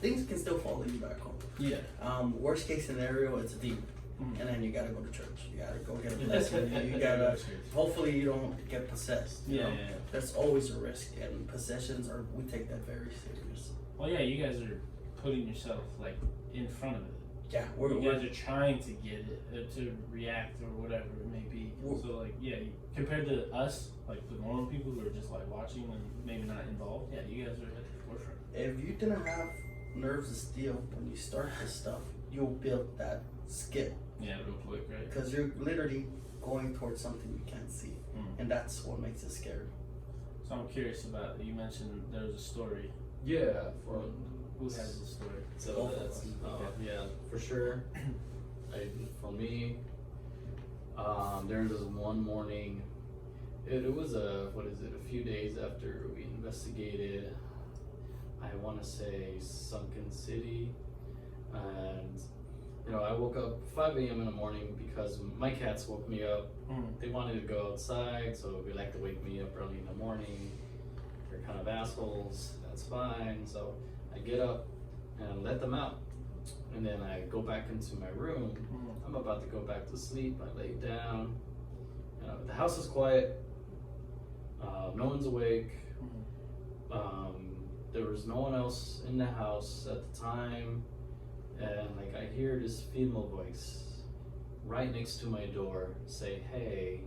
things can still follow you back home. Yeah. Worst case scenario, it's a demon, Mhm. and then you gotta go to church. You gotta go get a blessing. You gotta. Hopefully, you don't get possessed. You Yeah, know? yeah, yeah. That's always a risk, and possessions are. We take that very serious. Well, yeah, you guys are putting yourself like in front of it. Yeah, You guys are trying to get it to react or whatever it may be. So like, yeah, compared to us, like the normal people who are just like watching and maybe not involved, yeah, you guys are at the forefront. If you didn't have nerves of steel when you start this stuff, you'll build that skill. Yeah, real quick, right? Because you're literally going towards something you can't see, Mm. and that's what makes it scary. So I'm curious about. You mentioned there was a story. Yeah, for Who has the story? so Both of that's us. yeah, for sure. For me, there was one morning. It was a few days after we investigated. I want to say Sunken City, and I woke up 5 a.m. in the morning because my cats woke me up. Mm. They wanted to go outside, so they like to wake me up early in the morning. They're kind of assholes. That's fine. So I get up, and let them out. And then I go back into my room. I'm about to go back to sleep. I lay down. The house is quiet. No one's awake. There was no one else in the house at the time. And like I hear this female voice right next to my door say, "Hey."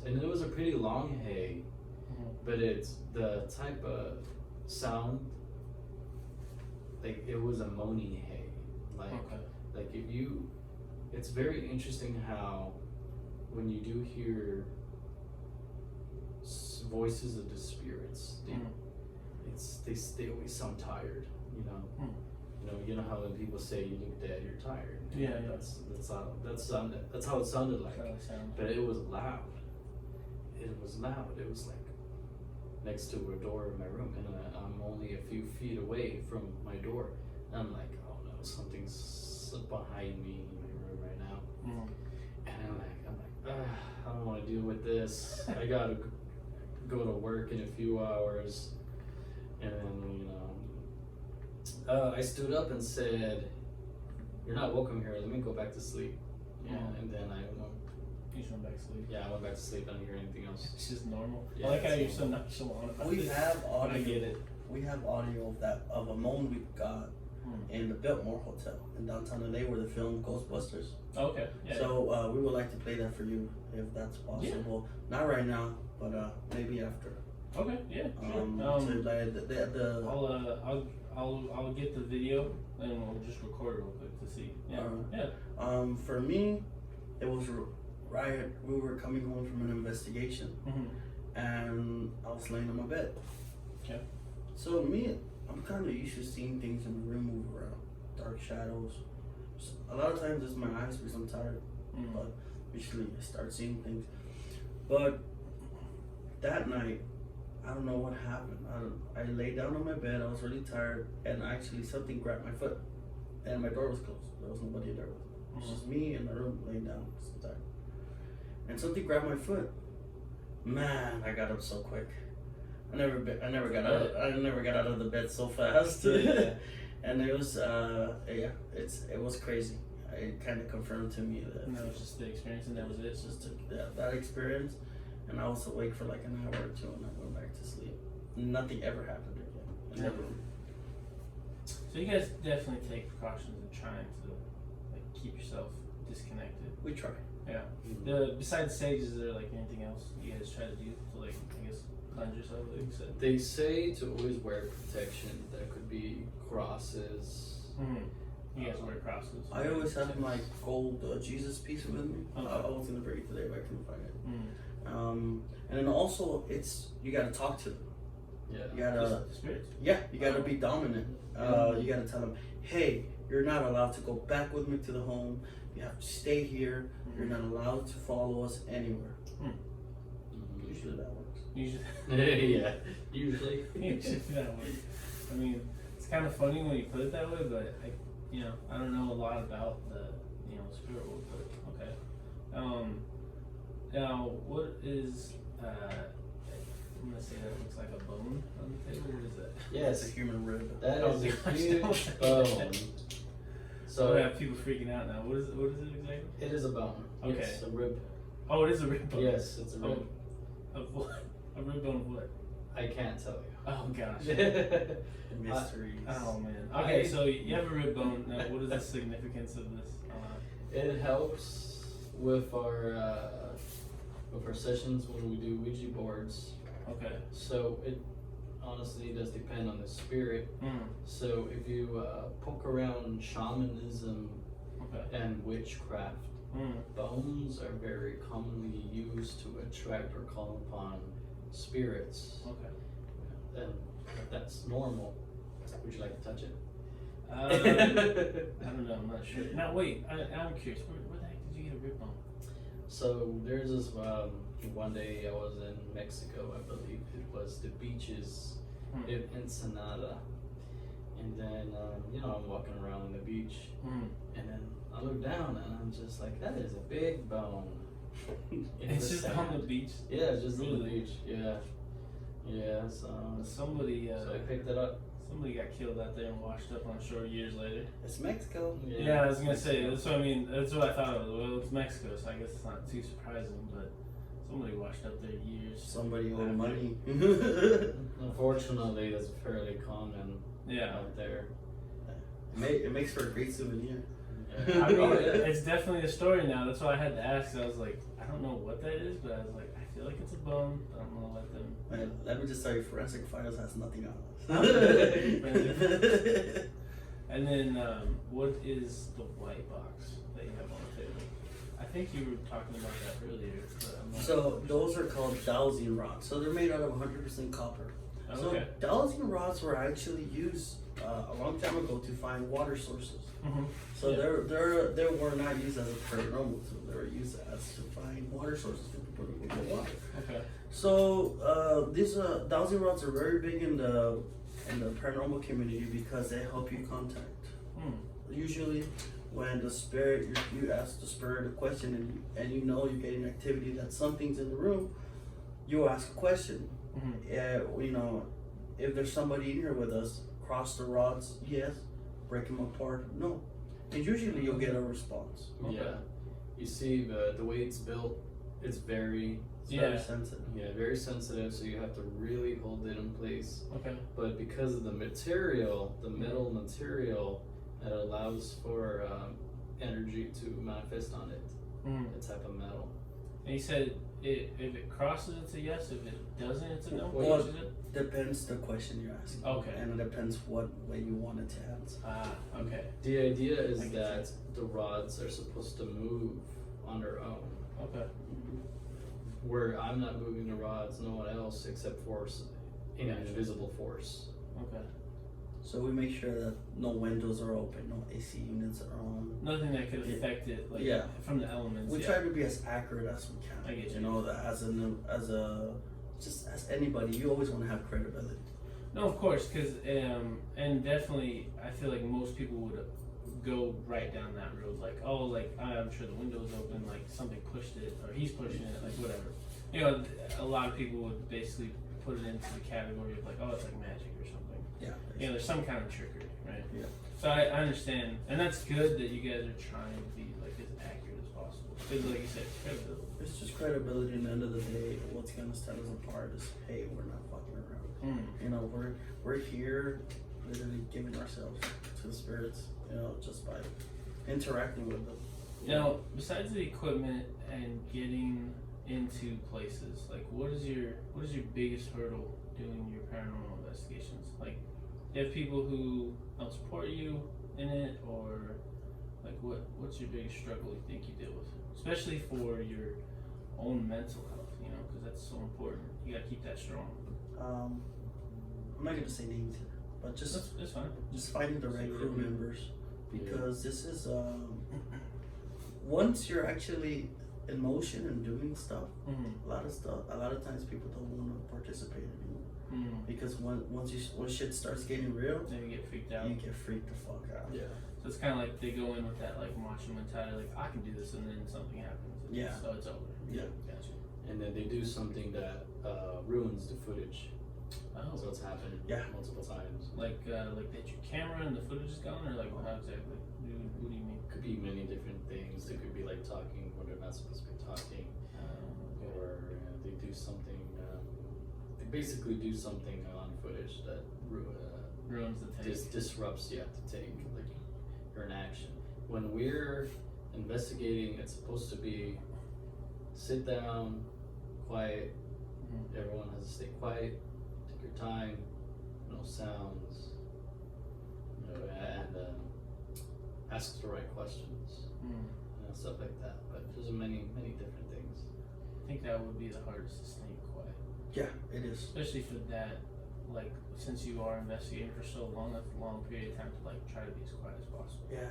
And it was a pretty long hey, but it's the type of sound, like it was a moaning hey. Like if you, it's very interesting how when you do hear voices of the spirits, they always sound tired, you know. You know how when people say you look dead, you're tired. Yeah. That's how it sounded like. But it was loud. It was loud. It was like next to a door in my room, and I'm only a few feet away from my door. And I'm like, oh no, something's behind me in my room right now. And I'm like, I don't want to deal with this. I gotta go to work in a few hours, and then I stood up and said, "You're not welcome here. Let me go back to sleep." And then I went. You just went back to sleep. Yeah, I went back to sleep. I didn't hear anything else. It's just normal. Yeah, I like how you're so nonchalant about We it. have audio. I get it. We have audio of a moment we got in the Biltmore Hotel in downtown LA where the film Ghostbusters. Okay. Yeah. So we would like to play that for you if that's possible. Yeah. Not right now, but maybe after. Okay. Yeah. Sure. I'll get the video and we'll just record it real quick to see. Yeah. For me, it was right. We were coming home from an investigation, and I was laying on my bed. Okay. So I'm kind of used to seeing things in the room move around, dark shadows. So a lot of times it's my eyes because I'm tired, but usually I start seeing things. But that night, I don't know what happened. I lay down on my bed. I was really tired, and actually something grabbed my foot, and my door was closed. There was nobody there. It was just me in the room laying down. So tired. And something grabbed my foot. Man, I got up so quick. I never got out of the bed so fast. And it was it was crazy. It kind of confirmed to me that. And that was just the experience, and that was it. It's just that experience. And I was awake for like an hour or two, and I went back to sleep. Nothing ever happened again. Never. So you guys definitely take precautions in trying to like keep yourself disconnected. We try. Yeah. Besides sage, is there like anything else you guys try to do to like cleanse yourself? Like you said. They say to always wear protection. There could be crosses. You guys wear crosses. I always have my gold Jesus piece with me. Okay. I was gonna bring it today, but I couldn't find it. And then also you gotta talk to them. Yeah. You gotta spirits. Yeah, you gotta be dominant. You gotta tell them, hey, you're not allowed to go back with me to the home. You have to stay here. You're not allowed to follow us anywhere. Usually that works. Yeah. Usually. Usually that works. I mean, it's kind of funny when you put it that way, but I don't know a lot about the spirit world, but okay. Now, what is, I'm going to say that looks like a bone on the table. What is that? Yeah, it's a human rib. That is a huge bone. So I have people freaking out now. What is it exactly? It is a bone. Okay. It's a rib. Oh, it is a rib bone? Yes, it's a rib. Of what? A rib bone of what? I can't tell you. Oh, gosh. Mysteries. Oh, man. Okay, so you have a rib bone. Now, what is the significance of this? It helps with our sessions when we do Ouija boards. Okay. So it honestly does depend on the spirit. So if you poke around shamanism and witchcraft, bones are very commonly used to attract or call upon spirits. Okay. And that's normal. Would you like to touch it? I don't know. I'm not sure. Now wait. I'm curious. Where the heck did you get a rib bone? So there's this one day I was in Mexico, I believe it was the beaches in Ensenada, and then I'm walking around on the beach, and then I look down and I'm just like, that is a big bone. It's just on the beach. Yeah, it's just on the beach. Yeah. So somebody. So I picked it up. Somebody got killed out there and washed up on shore years later. It's Mexico. Yeah, I was gonna say. That's what I mean. That's what I thought of. Well, it's Mexico, so I guess it's not too surprising. But somebody washed up there years. Somebody owed money. Unfortunately, that's fairly common out there. It makes for a great souvenir. Yeah. I mean, it's definitely a story now. That's why I had to ask. I was like, I don't know what that is, but I was like, I feel like it's a bone. But I'm gonna let them. Man, let me just tell you, Forensic Files has nothing on And us. then, what is the white box that you have on the table? I think you were talking about that earlier. But I'm not So those are called dowsing rods. So they're made out of 100% copper. Okay. So dowsing rods were actually used a long time ago to find water sources. Mm-hmm. So Yeah. they were not used as a paranormal tool. They were used as to find water sources for people to get water. Okay. So these dowsing rods are very big in the paranormal community because they help you contact. Usually, when the spirit you ask the spirit a question and you know you're getting activity that something's in the room, you ask a question. Mm-hmm. You know, if there's somebody in here with us, cross the rods, yes. Break them apart, no. And usually you'll get a response. Okay. Yeah. You see, the way it's built, it's very Very sensitive. very sensitive. So you have to really hold it in place. Okay. But because of the material, the metal material, it allows for energy to manifest on it. The type of metal. And you said if it crosses, it's a yes. If it doesn't, it's a no. Well, Which is it? Depends the question you're asking. Okay. And it depends what way you want it to answer. Okay. The idea I is get that the rods are supposed to move on their own. Okay. Where I'm not moving the rods, no one else except for an invisible force. Okay. So we make sure that no windows are open, no AC units are on. Nothing that could affect it, like from the elements. We try to be as accurate as we can. I get you. You know, that as anybody, you always want to have credibility. No, of course, because and definitely, I feel like most people would go right down that road. Like, oh, like I'm sure the window's open, like something pushed it, or he's pushing it, like whatever. You know, a lot of people would basically put it into the category of like, oh, it's like magic or something. Yeah. You know, there's some kind of trickery, right? Yeah. So I understand, and that's good that you guys are trying to be like as accurate as possible. Because, like you said, it's credibility. It's just credibility, and at the end of the day, what's gonna set us apart is, hey, we're not fucking around. You know, we're here, literally giving ourselves to the spirits. You know, just by interacting with them. Now, besides the equipment and getting into places, like what is your biggest hurdle doing your paranormal investigations? Like, do you have people who don't support you in it, or like what's your biggest struggle you think you deal with, especially for your own mental health? You know, because that's so important. You gotta keep that strong. I'm not gonna say names here, but just That's fine. just finding the right crew members, because this is once you're actually in motion and doing stuff, a lot of times people don't want to participate anymore. Because once shit starts getting real, Then you get freaked out. you get freaked the fuck out. Yeah. So it's kind of like they go in with that like macho mentality, like I can do this, and then something happens. And Yeah. So it's over. Yeah. Gotcha. And then they do something that ruins the footage. Oh. So it's happened multiple times. Like that your camera and the footage is gone, or like how exactly? What do you mean? Could be many different things. They could be like talking when they're not supposed to be talking, or they do something. They basically do something on footage that Ruins the taste. disrupts the take. Like you're in action. When we're investigating, it's supposed to be sit down, quiet. Everyone has to stay quiet. Take your time. No sounds. You know, and ask the right questions. Stuff like that. But there's many different things. I think that would be the hardest to stay quiet. Yeah, it is. Especially for that, like since you are investigating for so long, that's a long period of time to like try to be as quiet as possible. Yeah.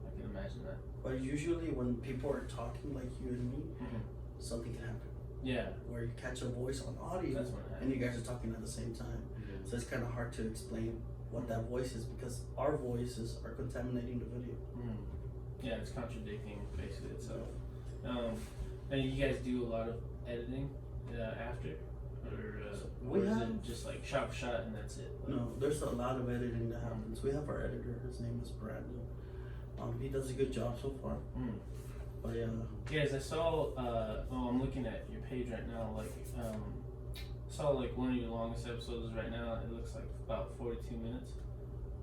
I can imagine that. But usually when people are talking like you and me, something can happen. Yeah. Where you catch a voice on audio That's what and you guys are talking at the same time. So it's kind of hard to explain what that voice is, because our voices are contaminating the video. Yeah, it's contradicting basically itself. And you guys do a lot of editing after, or We is have- it just like shot for shot and that's it? Like, No, there's a lot of editing that happens. We have our editor. His name is Brandon. He does a good job so far. Mm. But yeah. Yes, I saw. I'm looking at your page right now. Like, saw like one of your longest episodes right now. It looks like about 42 minutes.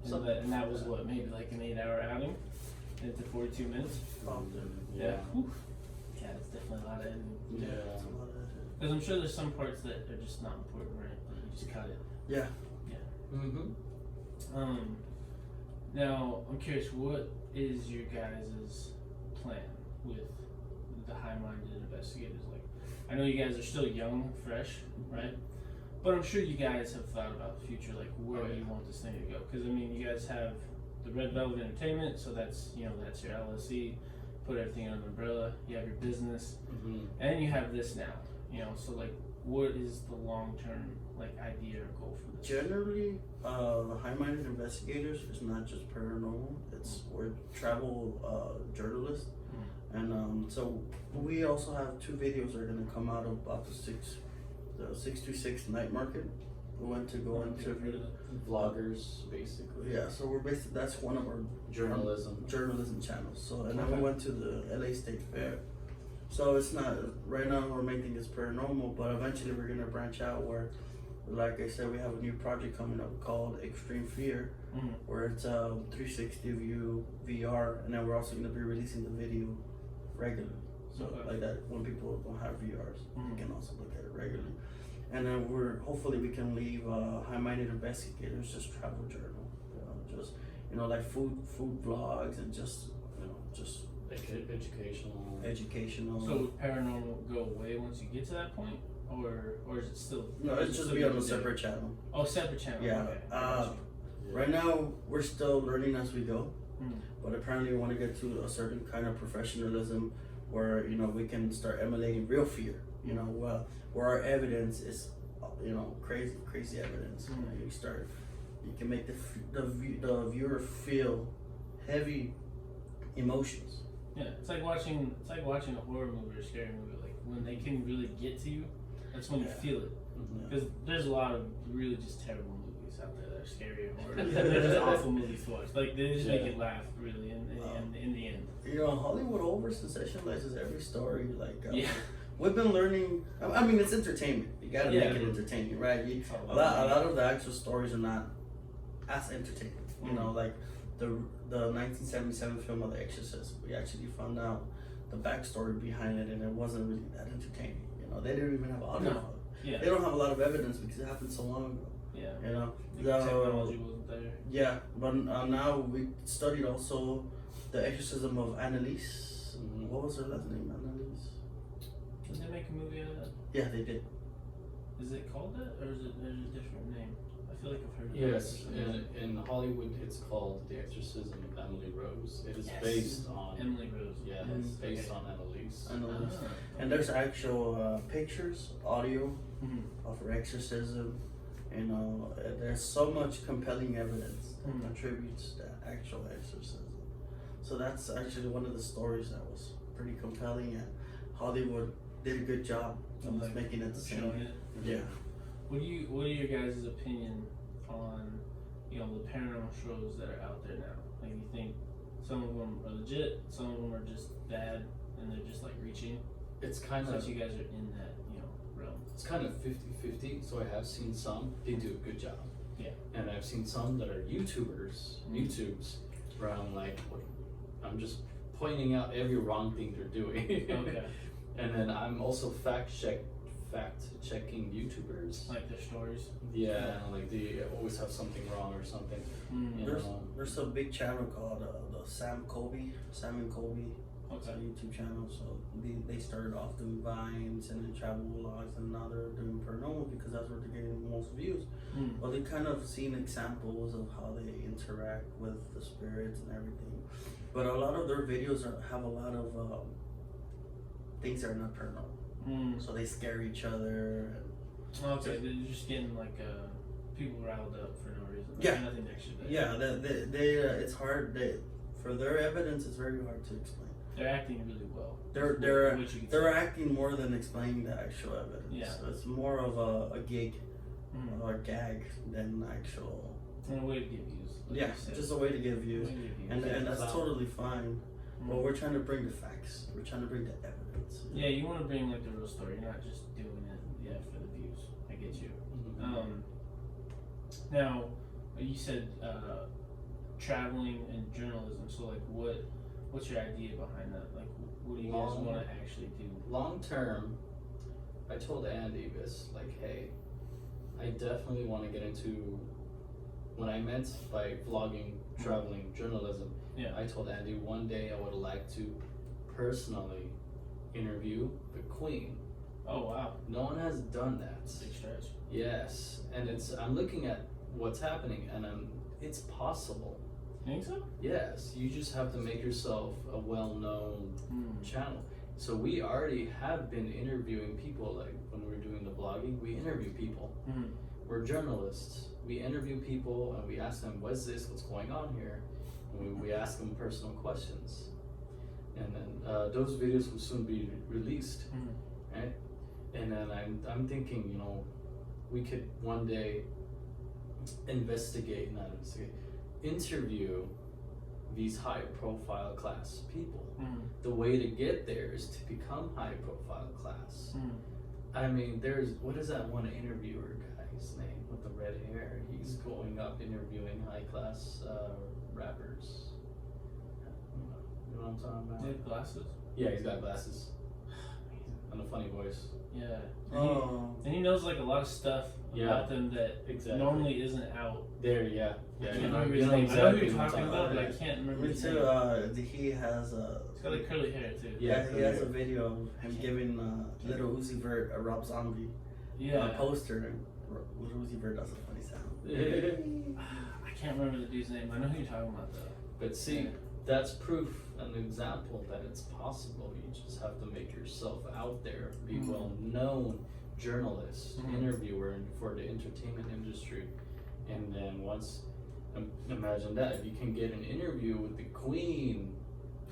And that was what, maybe like an 8-hour outing into 42 minutes. Yeah. Whew. Yeah, it's definitely a lot of editing. Yeah. It's a lot of editing. Because I'm sure there's some parts that are just not important, right? Like you just cut it. Yeah. Mm-hmm. Now I'm curious, what is your guys' plan with the high-minded investigators? Like, I know you guys are still young, fresh, right? But I'm sure you guys have thought about the future, like where you want this thing to go. Because I mean, you guys have the Red Velvet Entertainment, so that's that's your LLC. Put everything under an umbrella. You have your business, and you have this now. So like, what is the long-term like idea or goal for this? Generally, the high-minded investigators is not just paranormal. We're travel journalists, and so we also have 2 videos that are gonna come out about the 626 night market. We went to go interview Vloggers, basically. Yeah, so we're basically that's one of our Journalism channels. So and then we went to the LA State Fair. So it's not right now we're making this paranormal, but eventually we're gonna branch out where, like I said, we have a new project coming up called Extreme Fear, where it's a 360 view VR, and then we're also gonna be releasing the video regularly. So like that, when people don't have VRs, you can also look at it regularly. And then hopefully we can leave high-minded investigators just travel journal, just like food vlogs and just like educational. So would paranormal go away once you get to that point, or is it still? No, it's just be on a separate channel. Oh, separate channel. Yeah. Okay. Right now we're still learning as we go, but apparently we want to get to a certain kind of professionalism where we can start emulating real fear. Where our evidence is, crazy evidence. You can make the viewer feel heavy emotions. Yeah, it's like watching a horror movie or scary movie. Like when they can really get to you, that's when you feel it. Because there's a lot of really just terrible movies out there that are scary or horror. They're just awful movies to watch. Like they just make it laugh, really. In the end. Hollywood over sensationalizes every story. We've been learning. I mean, it's entertainment. You gotta make it entertaining, right? A lot of the actual stories are not as entertaining. Like the 1977 film of The Exorcist. We actually found out the backstory behind it, and it wasn't really that entertaining. They didn't even have audio. No. Yeah. They don't have a lot of evidence because it happened so long ago. Yeah. The technology wasn't there. Yeah, but now we studied also the exorcism of Annalise. What was her last name? Annalise. Didn't they make a movie out of that? Yeah, they did. Is it called that, or is it a different name? I feel like I've heard of Yes, it. in Hollywood it's called The Exorcism of Emily Rose. It is based on Emily Rose. Yeah, it's based on Annalise. And there's actual pictures, audio of her exorcism. There's so much compelling evidence that contributes to the actual exorcism. So that's actually one of the stories that was pretty compelling, and Hollywood did a good job of making it the same. Yeah. What are your guys' opinion on the paranormal shows that are out there now? Like, you think some of them are legit, some of them are just bad, and they're just like reaching? It's kind of since you guys are in that realm. It's kind of 50-50. So I have seen some, they do a good job. Yeah. And I've seen some that are YouTubers, where I'm like, I'm just pointing out every wrong thing they're doing. Okay. And then I'm also fact checking YouTubers. Like their stories. Yeah, like they always have something wrong or something. There's a big channel called the Sam and Colby. It's a YouTube channel. So they started off doing vines and then travel vlogs, and now they're doing paranormal because that's where they're getting the most views. But they kind of seen examples of how they interact with the spirits and everything. But a lot of their videos have a lot of things that are not paranormal. So they scare each other. Okay, they're just getting like people riled up for no reason. Yeah. Nothing extra. Yeah, it's hard. For their evidence, it's very hard to explain. they're acting really well. They're acting more than explaining the actual evidence. Yeah. So it's more of a gig or a gag than actual. And a way to get views. Like Yeah, you said. just a way to get views, Way to get views. and that's totally fine. Mhm. Well, we're trying to bring the facts. We're trying to bring the evidence. Yeah, you want to bring like the real story. You're not just doing it, for the views. I get you. Now, you said traveling and journalism. So, like, what's your idea behind that? Like, what do you guys want to actually do? Long term, I told Andy this, like, hey, I definitely want to get into, when I meant by vlogging, traveling, journalism, Yeah. I told Andy one day I would like to personally interview the Queen. Oh wow, No one has done that. big stretch. Yes, and I'm looking at what's happening, and it's possible. You think so? Yes, you just have to make yourself a well-known channel. So we already have been interviewing people, like when we were doing the vlogging, we interview people. We're journalists. We interview people and we ask them, what's this, what's going on here? And we ask them personal questions. And then those videos will soon be released, right? And then I'm thinking, we could one day interview these high profile class people. The way to get there is to become high profile class. I mean, what is that one interviewer guy's name with the red hair? He's going up interviewing high class rappers. You know what I'm talking about? They have glasses. Yeah, he's got glasses and a funny voice. Yeah. Oh. And he knows like a lot of stuff about them that normally isn't out. There, yeah. I know who you're talking about, but I can't remember. Me his too. name. He has He's got like curly hair too. he has a video of him giving Little Uzi Vert a Rob Zombie poster, and Little Uzi Vert does a funny sound. I can't remember the dude's name. I know who you're talking about though. But see, that's proof, an example that it's possible. You just have to make yourself out there, be well-known journalist, interviewer for the entertainment industry, and then once, imagine that, if you can get an interview with the Queen,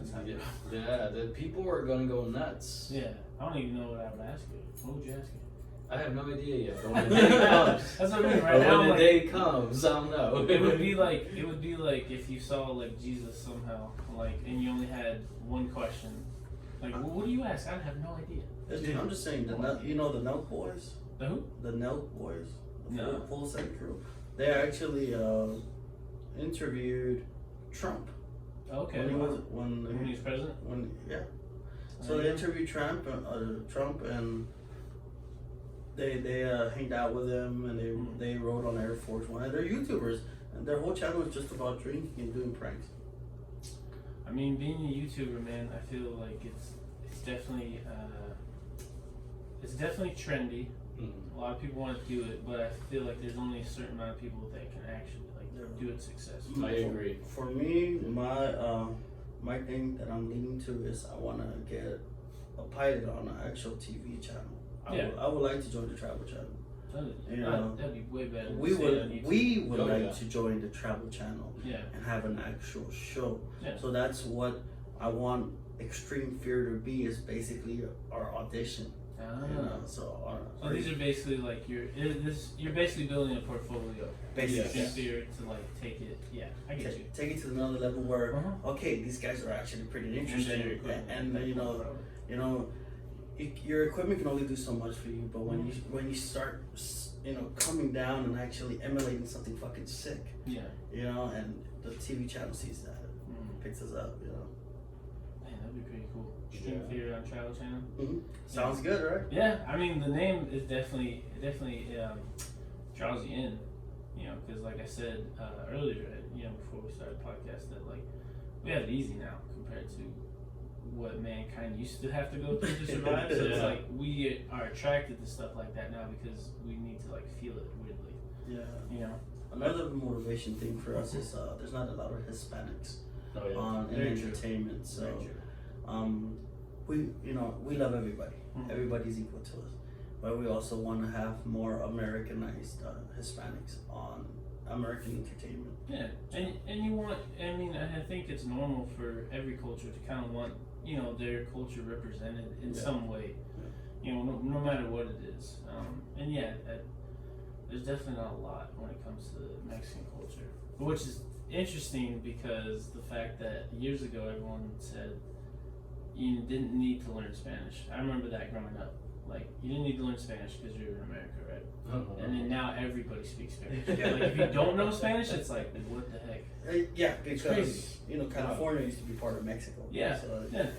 the people are gonna go nuts. Yeah, I don't even know what I would ask you. What would you ask you? I have no idea yet, but when the day comes, That's what I mean. Right now, when the day comes, I'll know. It would be like if you saw like Jesus somehow, like, and you only had one question. Like, well, what do you ask? I have no idea. I'm just saying, the Nelk Boys? The who? The Nelk Boys? No. Full Set Crew. They actually interviewed Trump. Okay. When he was president? So they interviewed Trump and they hanged out with him, and they rode on Air Force One. And they're YouTubers, and their whole channel is just about drinking and doing pranks. I mean, being a YouTuber, man, I feel like it's definitely trendy. A lot of people want to do it, but I feel like there's only a certain amount of people that can actually do it successfully. I agree. For me, my thing that I'm leaning to is I want to get a pilot on an actual TV channel. I would like to join the travel channel. That'd be way better. We would like to join the travel channel and have an actual show. Yeah. So that's what I want Extreme Fear to be, is basically our audition. So these are basically like you're basically building a portfolio. Basically, Extreme Fear to like take it. Yeah, I get you. Take it to another level where okay, these guys are actually pretty interesting, and your equipment can only do so much for you, but when you start, coming down and actually emulating something fucking sick, and the TV channel sees that, picks us up, Man, that'd be pretty cool. Extreme Fear on Travel Channel. Sounds good, right? Yeah, I mean the name is definitely draws you in, because like I said earlier, before we started the podcast, that like we have it easy now compared to what mankind used to have to go through to survive. So it's like we are attracted to stuff like that now because we need to like feel it weirdly. Yeah. Another motivation thing for us is there's not a lot of Hispanics in entertainment. So we love everybody. Everybody's equal to us. But we also want to have more Americanized Hispanics on American entertainment. Yeah, and you want, I think it's normal for every culture to kind of want, their culture represented in Yeah. some way. No matter what it is. And yeah, there's definitely not a lot when it comes to Mexican culture, which is interesting because the fact that years ago everyone said you didn't need to learn Spanish. I remember that growing up. Like, you didn't need to learn Spanish because you're in America, right? Uh-huh. And then now everybody speaks Spanish. Yeah. Like, if you don't know Spanish, it's like, what the heck? Yeah, because crazy. California used to be part of Mexico. Yeah. So Yeah.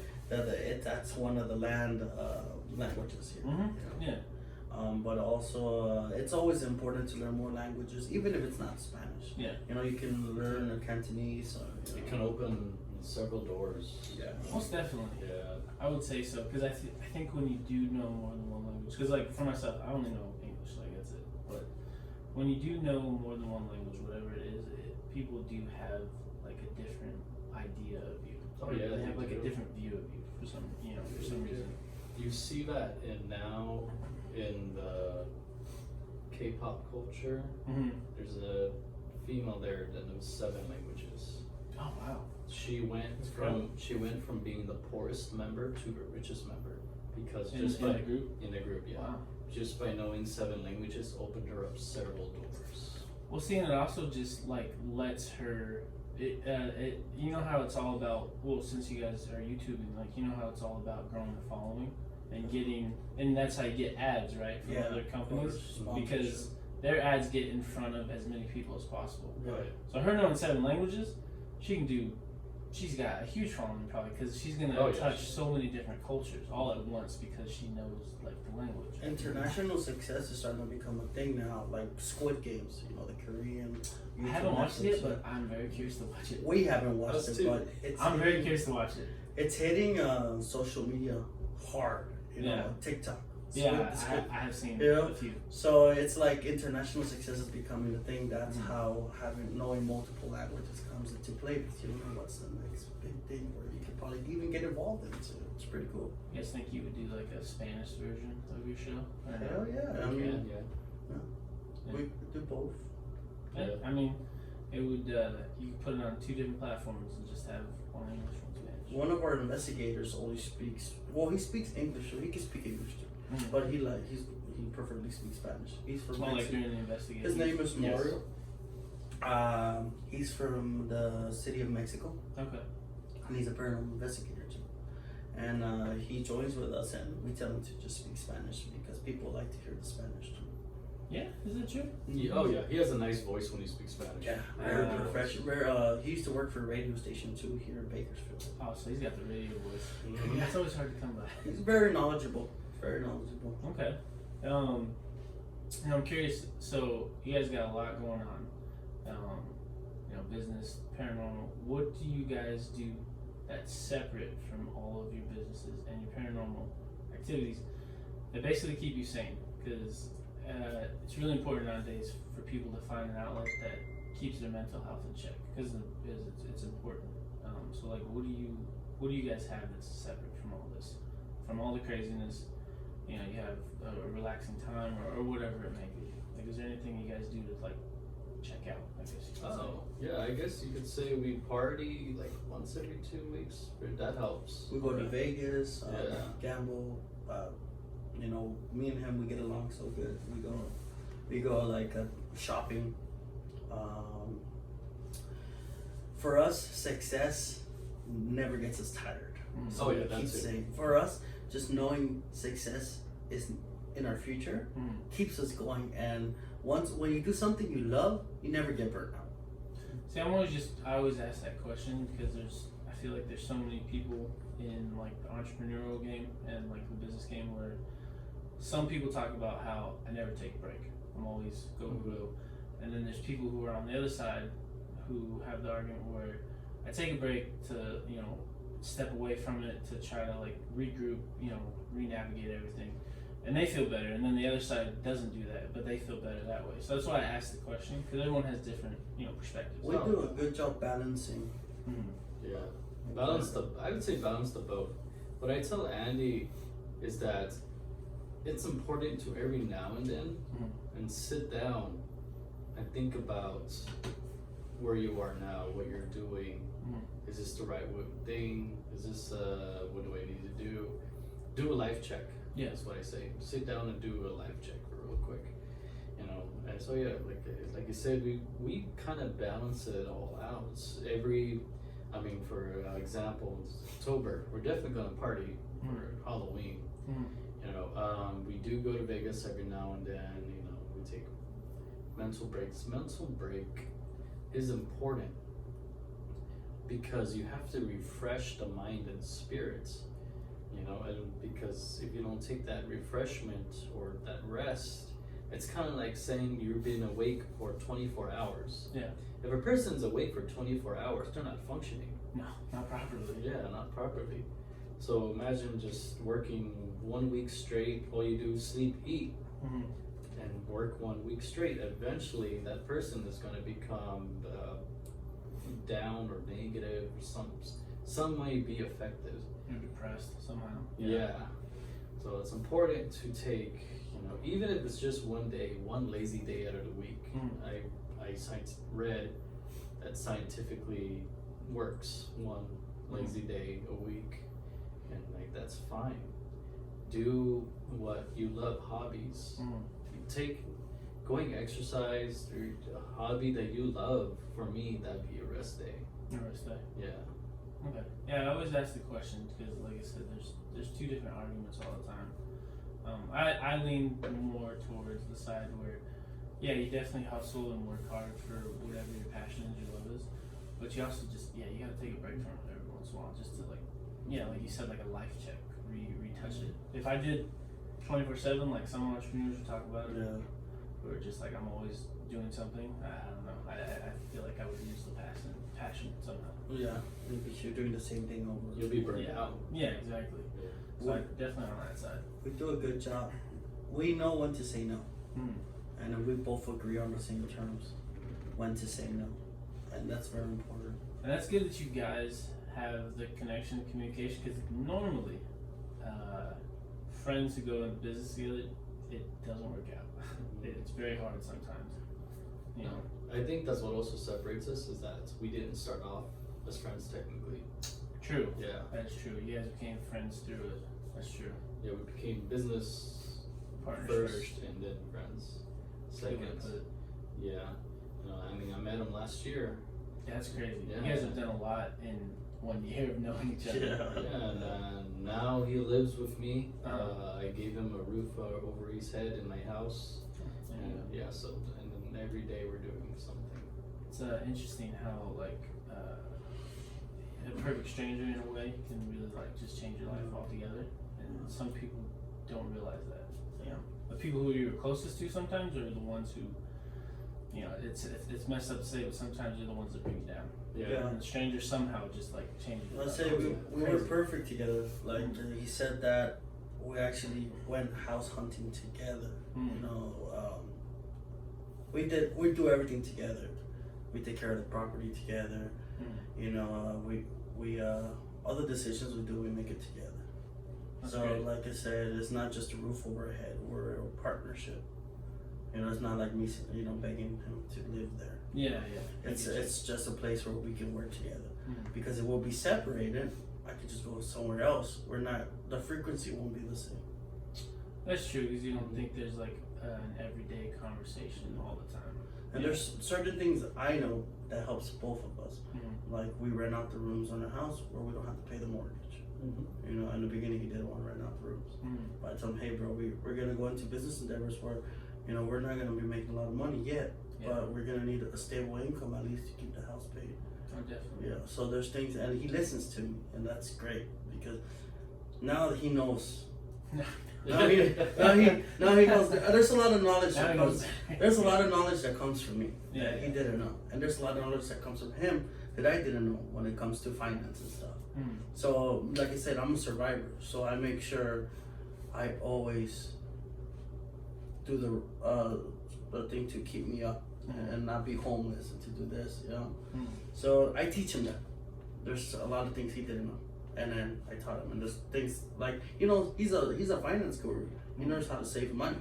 that's one of the languages here. Mm-hmm. You know? Yeah. But also, it's always important to learn more languages, even if it's not Spanish. Yeah. You can learn a Cantonese. Or, It can open several doors. Yeah. Most definitely. Yeah. I would say so, because I think when you do know more than one language, because like for myself, I only know English, like that's it. But when you do know more than one language, whatever it is, people do have like a different idea of you. Oh, yeah, they they have like a do. different view of you for some reason. You see that now in the K-pop culture. Mm-hmm. There's a female there that knows 7 languages. Oh wow. She went from being the poorest member to the richest member because In the group? in the group, yeah. Wow. Just by knowing 7 languages opened her up several doors. Well, see, and it also just like lets her. You know how it's all about. Well, since you guys are YouTubing, like you know how it's all about growing a following and getting, and that's how you get ads, right, from other companies, because their ads get in front of as many people as possible. Right. So her knowing 7 languages, she's got a huge following probably because she's gonna touch so many different cultures all at once because she knows like the language. International success is starting to become a thing now, like Squid Games, the Korean. I haven't watched it yet, but I'm very curious to watch it. We haven't watched Us it, too. but I'm very curious to watch it. It's hitting social media hard, TikTok. Yeah, Squid- I have seen Yeah. a few. So it's like international success is becoming a thing. That's how knowing multiple languages comes into play because you don't know what's the next big thing where you could probably even get involved in. So it's pretty cool. You guys think you would do like a Spanish version of your show? Or Hell yeah! I Yeah, mean, yeah. we could do both. Yeah, I mean, it would. You could put it on 2 different platforms and just have one English, one Spanish. One of our investigators only speaks. Well, he speaks English, so he can speak English too. Mhm. But he preferably speaks Spanish. He's from Well, like Mexico. during the investigation. His name is Yes. Mario. He's from the city of Mexico, Okay. and he's a paranormal investigator too. And he joins with us, and we tell him to just speak Spanish because people like to hear the Spanish too. Yeah, is it true? Oh yeah, he has a nice voice when he speaks Spanish. Very professional. He used to work for a radio station too here in Bakersfield. Oh, so he's got the radio voice. Mhm. That's always hard to come by. He's very knowledgeable. Very knowledgeable. Okay. And I'm curious. So you guys got a lot going on. Business, paranormal. What do you guys do that's separate from all of your businesses and your paranormal activities that basically keep you sane? Because it's really important nowadays for people to find an outlet that keeps their mental health in check. Because it's important. So like, what do you guys have that's separate from all this, from all the craziness? You have a relaxing time or whatever it may be. Like, is there anything you guys do to like check out? I guess you could say. Yeah, I guess you could say we party like once every 2 weeks. That helps. We go to Vegas, Yeah. gamble. Me and him, we get along so good. We go like shopping. For us, success never gets us tired. Mm. Oh, yeah, we keep that's it. saying, for us, just knowing success is in our future keeps us going. And when you do something you love, you never get burnt out. See, I always ask that question because I feel like there's so many people in like the entrepreneurial game and like the business game where some people talk about how I never take a break. I'm always go. And then there's people who are on the other side who have the argument where I take a break to, step away from it to try to like regroup, re-navigate everything. And they feel better, and then the other side doesn't do that, but they feel better that way. So that's why I asked the question, because everyone has different, perspectives. We do a good job balancing. Yeah, I would say balance the both. What I tell Andy is that it's important to every now and then and sit down and think about where you are now, what you're doing, Is this the right thing? Is this what do I need to do? Do a life check. Yeah. That's what I say. Sit down and do a life check real quick. You know, and so yeah, like you said, we kind of balance it all out. For example, it's October. We're definitely gonna party for Halloween. You know, we do go to Vegas every now and then. You know, we take mental breaks. Mental break is important because you have to refresh the mind and spirits. You know, and because if you don't take that refreshment or that rest, it's kind of like saying you've been awake for 24 hours. Yeah. If a person's awake for 24 hours, they're not functioning. No, not properly. Yeah, not properly. So imagine just working 1 week straight, all you do is sleep, eat, and work 1 week straight. Eventually, that person is going to become down or negative, or some way be affected. You're depressed somehow. Yeah. So it's important to take, you know, even if it's just one day, one lazy day out of the week. I read that scientifically works one lazy day a week, and like that's fine. Do what you love, hobbies. Take going exercise or a hobby that you love. For me, that'd be a rest day. A rest day. Yeah. Okay. Yeah, I always ask the question because, like I said, there's two different arguments all the time. I lean more towards the side where, yeah, you definitely hustle and work hard for whatever your passion is, your love is, but you also just, you gotta take a break from it every once in a while, just to like you said, like a life check, retouch it. If I did 24/7, like some entrepreneurs would talk about it, or just like I'm always doing something, I don't know. I feel like I would lose the passion somehow. Yeah, because you're doing the same thing over. You'll be burned out. Yeah, exactly. So I definitely on that side. We do a good job. We know when to say no. And we both agree on the same terms when to say no. And that's very important. And that's good that you guys have the connection and communication, because normally friends who go into business together, it doesn't work out. It's very hard sometimes. You know? I think that's what also separates us, is that we didn't start off as friends technically. True. Yeah. That's true. You guys became friends through it. That's true. Yeah, we became business Partners first and then friends second. Yeah. You know, I met him last year. Yeah, that's crazy. Yeah. You guys have done a lot in 1 year of knowing each other. Yeah, and now he lives with me. I gave him a roof over his head in my house. And then every day we're doing something. It's interesting how like a perfect stranger in a way can really like just change your life altogether, and some people don't realize that. You know, the people who you're closest to sometimes are the ones who, you know, it's messed up to say, but sometimes you're the ones that bring you down. Yeah. And the stranger somehow just like changes your Let's life. say we were perfect together. Like he said that we actually went house hunting together. You know, we do everything together. We take care of the property together. You know, we all the decisions we do, we make it together. That's so great. like I said, it's not just a roof over our head. We're a partnership. You know, it's not like me, you know, begging him to live there. Yeah. It's just a place where we can work together. Because it will be separated. I could just go somewhere else. The frequency won't be the same. That's true, because you don't think there's like an everyday conversation all the time. And there's certain things I know that helps both of us. Like we rent out the rooms on the house where we don't have to pay the mortgage. You know, in the beginning he didn't want to rent out the rooms. But I told him, hey bro, we're gonna go into business endeavors where, you know, we're not gonna be making a lot of money yet, but we're gonna need a stable income at least to keep the house paid. Oh, definitely. Yeah, so there's things, and he listens to me, and that's great because now he knows. Now he knows. There's a lot of knowledge that comes. There's a lot of knowledge that comes from me that he didn't know, and there's a lot of knowledge that comes from him that I didn't know when it comes to finance and stuff. So, like I said, I'm a survivor, so I make sure I always do the thing to keep me up and not be homeless and to do this, you know. So I teach him that. There's a lot of things he didn't know. And then I taught him, and there's things like, he's a finance guru. He knows how to save money.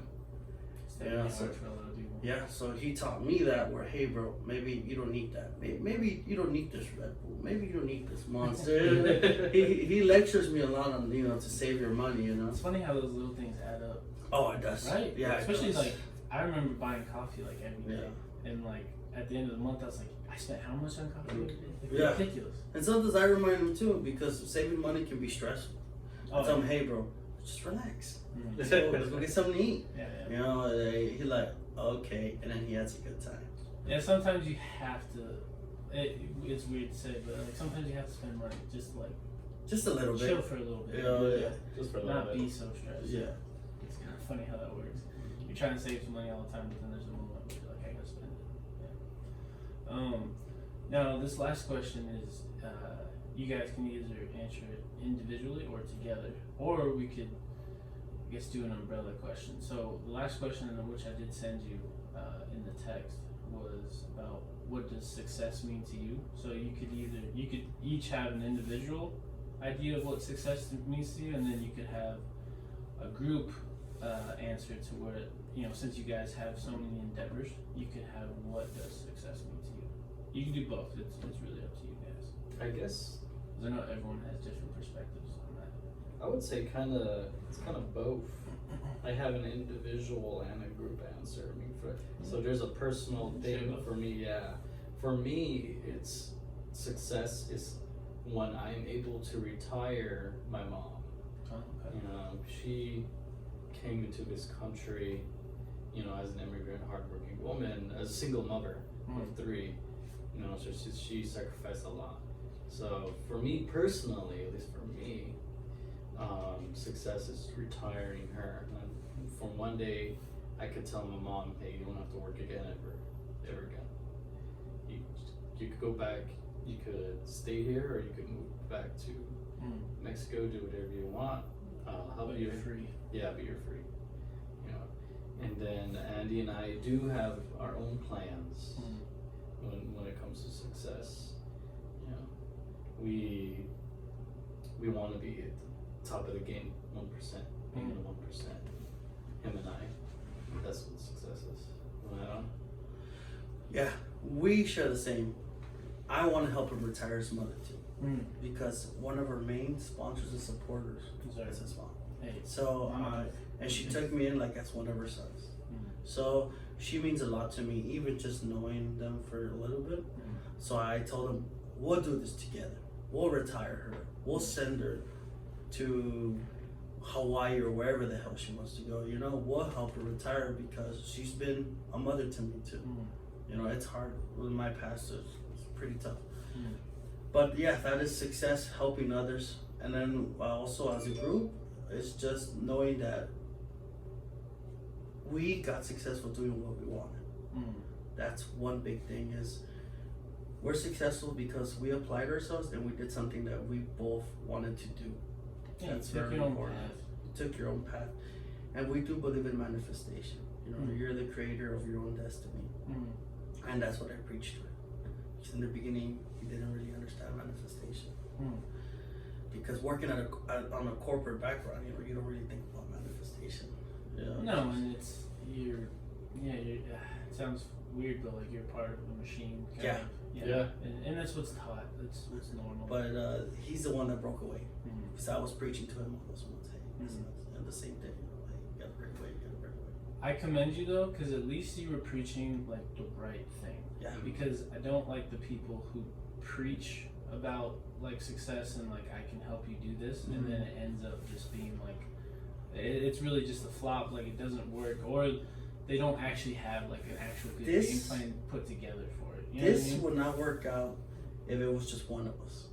It's definitely hard for a lot of people. Yeah, so he taught me that where, hey bro, maybe you don't need that. Maybe you don't need this Red Bull. Maybe you don't need this Monster. he lectures me a lot on, to save your money, It's funny how those little things add up. Oh, it does. Right? Yeah, especially like, I remember buying coffee like every day. Yeah. And like, at the end of the month, I was like, I spent how much on coffee every day? Like, Yeah. ridiculous. And sometimes I remind him too, because saving money can be stressful. I tell him, hey bro, just relax. Let's go get something to eat. Yeah. He like, okay, and then he has a good time. Yeah, sometimes you have to. It's weird to say, but like sometimes you have to spend money just a little bit. Chill for a little bit. Yeah. Just for a little Not bit. be so stressed. Yeah. It's kind of funny how that works. You're trying to save some money all the time, but then there's a moment where you're like, I gotta spend it. Yeah. Now this last question is, you guys can either answer it individually or together, or we could, I guess, do an umbrella question. So the last question, which I did send you in the text, was about what does success mean to you. So you could each have an individual idea of what success means to you, and then you could have a group answer to what, since you guys have so many endeavors, you could have what does success mean to you. You can do both. It's really up to you guys. I guess 'Cause I know everyone has different perspectives on that. I would say it's kind of both. I have an individual and a group answer. I mean, so there's a personal thing for me. Yeah, for me, it's success is when I'm able to retire my mom. Oh, okay. She came into this country, as an immigrant, hardworking woman, as a single mother of 3. So she sacrificed a lot. So for me personally, at least for me, success is retiring her. And from one day, I could tell my mom, "Hey, you don't have to work again ever again. You could go back. You could stay here, or you could move back to Mexico. Do whatever you want. But you're free. Yeah, but you're free. And then Andy and I do have our own plans when it comes to success. We want to be at the top of the game, 1%, being the 1%. Him and I, that's what success is. Yeah, we share the same. I want to help him retire his mother too, because one of our main sponsors and supporters is his mom. Hey. So, and she took me in like as one of her sons. So she means a lot to me, even just knowing them for a little bit. So I told him, we'll do this together. We'll retire her. We'll send her to Hawaii or wherever the hell she wants to go. We'll help her retire because she's been a mother to me too. It's hard with my past. It's pretty tough. But yeah, that is success, helping others. And then also as a group, it's just knowing that we got successful doing what we wanted. That's one big thing is we're successful because we applied ourselves and we did something that we both wanted to do. Yeah, That's you took very your own important. path. You took your own path. And we do believe in manifestation. You're the creator of your own destiny. And that's what I preach to it. Because in the beginning, we didn't really understand manifestation. Because working on a corporate background, you don't really think about manifestation. No, and it sounds weird, but like you're part of the machine. Yeah. And that's what's taught. That's what's normal. But he's the one that broke away. Because I was preaching to him all those ones. Hey, and the same thing. You gotta break away. I commend you though, because at least you were preaching like the right thing. Yeah. Because I don't like the people who preach about like success and like I can help you do this, and then it ends up just being like it's really just a flop. Like it doesn't work, or they don't actually have like an actual good game plan put together for it. You know this what I mean? would not work out if it was just one of us.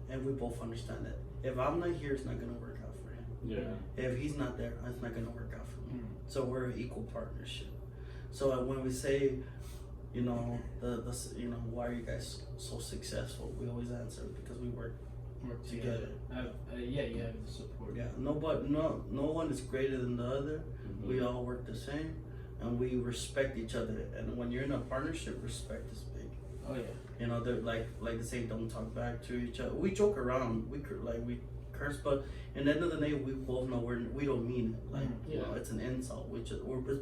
And we both understand that. If I'm not here, it's not going to work out for him. Yeah. If he's not there, it's not going to work out for me. So we're an equal partnership. So when we say, why are you guys so successful? We always answer because we work together. You have the support. Yeah, no one is greater than the other. We all work the same, and we respect each other. And when you're in a partnership, respect is big. Oh yeah. They're like they say, don't talk back to each other. We joke around. We curse, but at the end of the day, we both know we don't mean it. Like, you know, Yeah. it's an insult. It's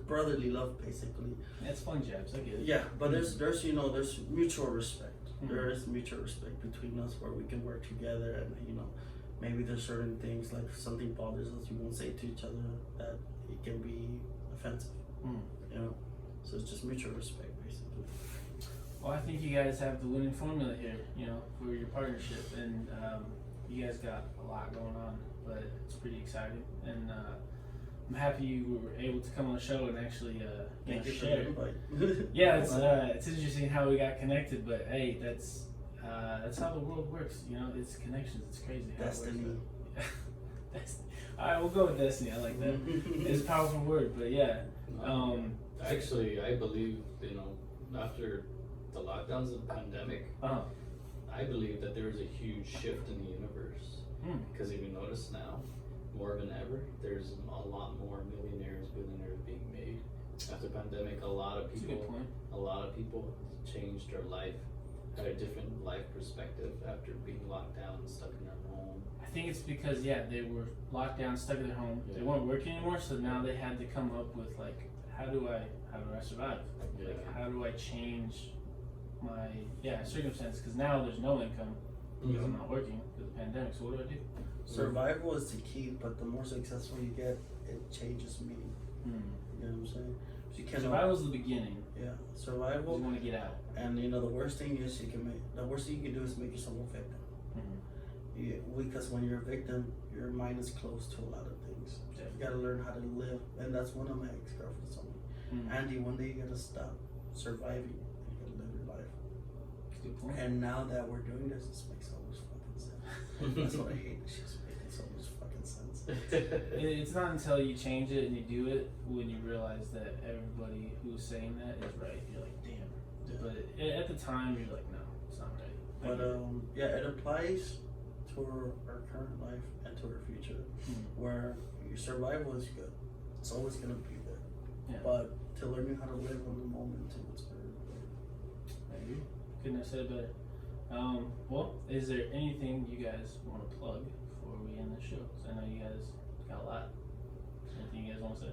brotherly love, basically. It's fun jabs, I get it. Yeah, but there's you know, there's mutual respect. Mhm. There is mutual respect between us where we can work together, and you know, maybe there's certain things like if something bothers us, we won't say to each other that it can be offensive. Mm. You know, so it's just mutual respect, basically. Well, I think you guys have the winning formula here, you know, for your partnership, and you guys got a lot going on, but it's pretty exciting, and I'm happy you were able to come on the show and actually Thank you for share. the invite. Yeah, it's interesting how we got connected, but hey, that's how the world works, you know. It's connections. It's crazy how Destiny. it works. Destiny. All right, we'll go with destiny. I like that. It's a powerful word, but yeah. Actually, I believe, you know, after the lockdowns of the pandemic, I believe that there was a huge shift in the universe. Because if you notice now, more than ever, there's a lot more millionaires, billionaires being made. After the pandemic, a lot of That's a good point. changed their life, had a different life perspective after being locked down and stuck in their home. I think it's because they were locked down, stuck in their home. They weren't working anymore, so now they had to come up with like, how do I survive? Yeah. Like, how do I change my circumstance? Because now there's no income because I'm not working because of the pandemic. So what do I do? Survival is the key, but the more successful you get, it changes meaning. You know what I'm saying? So you cannot, Survival's the beginning. yeah, You survival. want to get out. And you know the worst thing you can do is make yourself a victim. Because when you're a victim, your mind is closed to a lot of things. Yeah. You gotta learn how to live, and that's one of my ex-girlfriends told me. Andy, one day you gotta stop surviving and you gotta live your life. Good point. And now that we're doing this makes so much fucking sense. That's what I hate. She's making so much fucking sense. It's not until you change it and you do it when you realize that everybody who's saying that is right. You're like, damn. Yeah. But at the time, you're like, no, it's not right. But yeah, it applies to our current life and to our future, where your survival is good. It's always gonna be there. Yeah. But to learning how to live in the moment too, it's very important. I agree. Couldn't have said it better. Well, is there anything you guys want to plug before we end the show? Because I know you guys got a lot. Anything you guys want to say?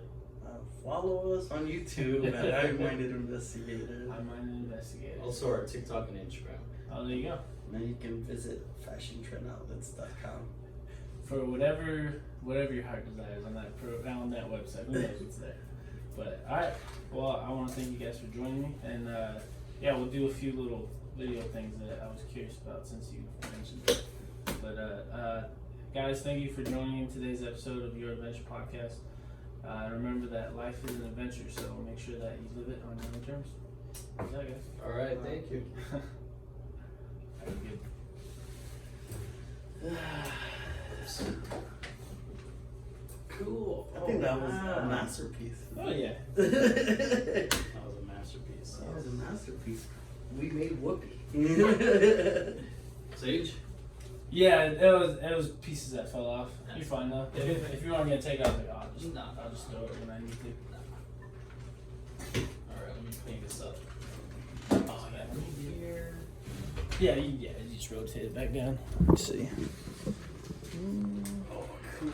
Follow us on YouTube at I-Minded Investigator. I-Minded Investigator. Also our TikTok and Instagram. Oh, there you go. And then you can visit fashiontrenoutlets.com. For whatever your heart desires on that website. Who knows what's there? But alright, well, I want to thank you guys for joining me, and we'll do a few little video things that I was curious about since you mentioned it. But guys, thank you for joining in today's episode of Your Adventure Podcast. Remember that life is an adventure, so make sure that you live it on your own terms. How's that, guys? All right, thank you. Good. Cool. I think that was a masterpiece. Oh yeah. That was a masterpiece. That was a masterpiece. We made Whoopi. Sage? Yeah, it was pieces that fell off. You're fine though. If you want me to take it off, like, I'll just throw it when I need to. Alright, let me clean this up. Oh yeah. Here. Yeah, you just rotate it back down. Let's see. Oh, cool.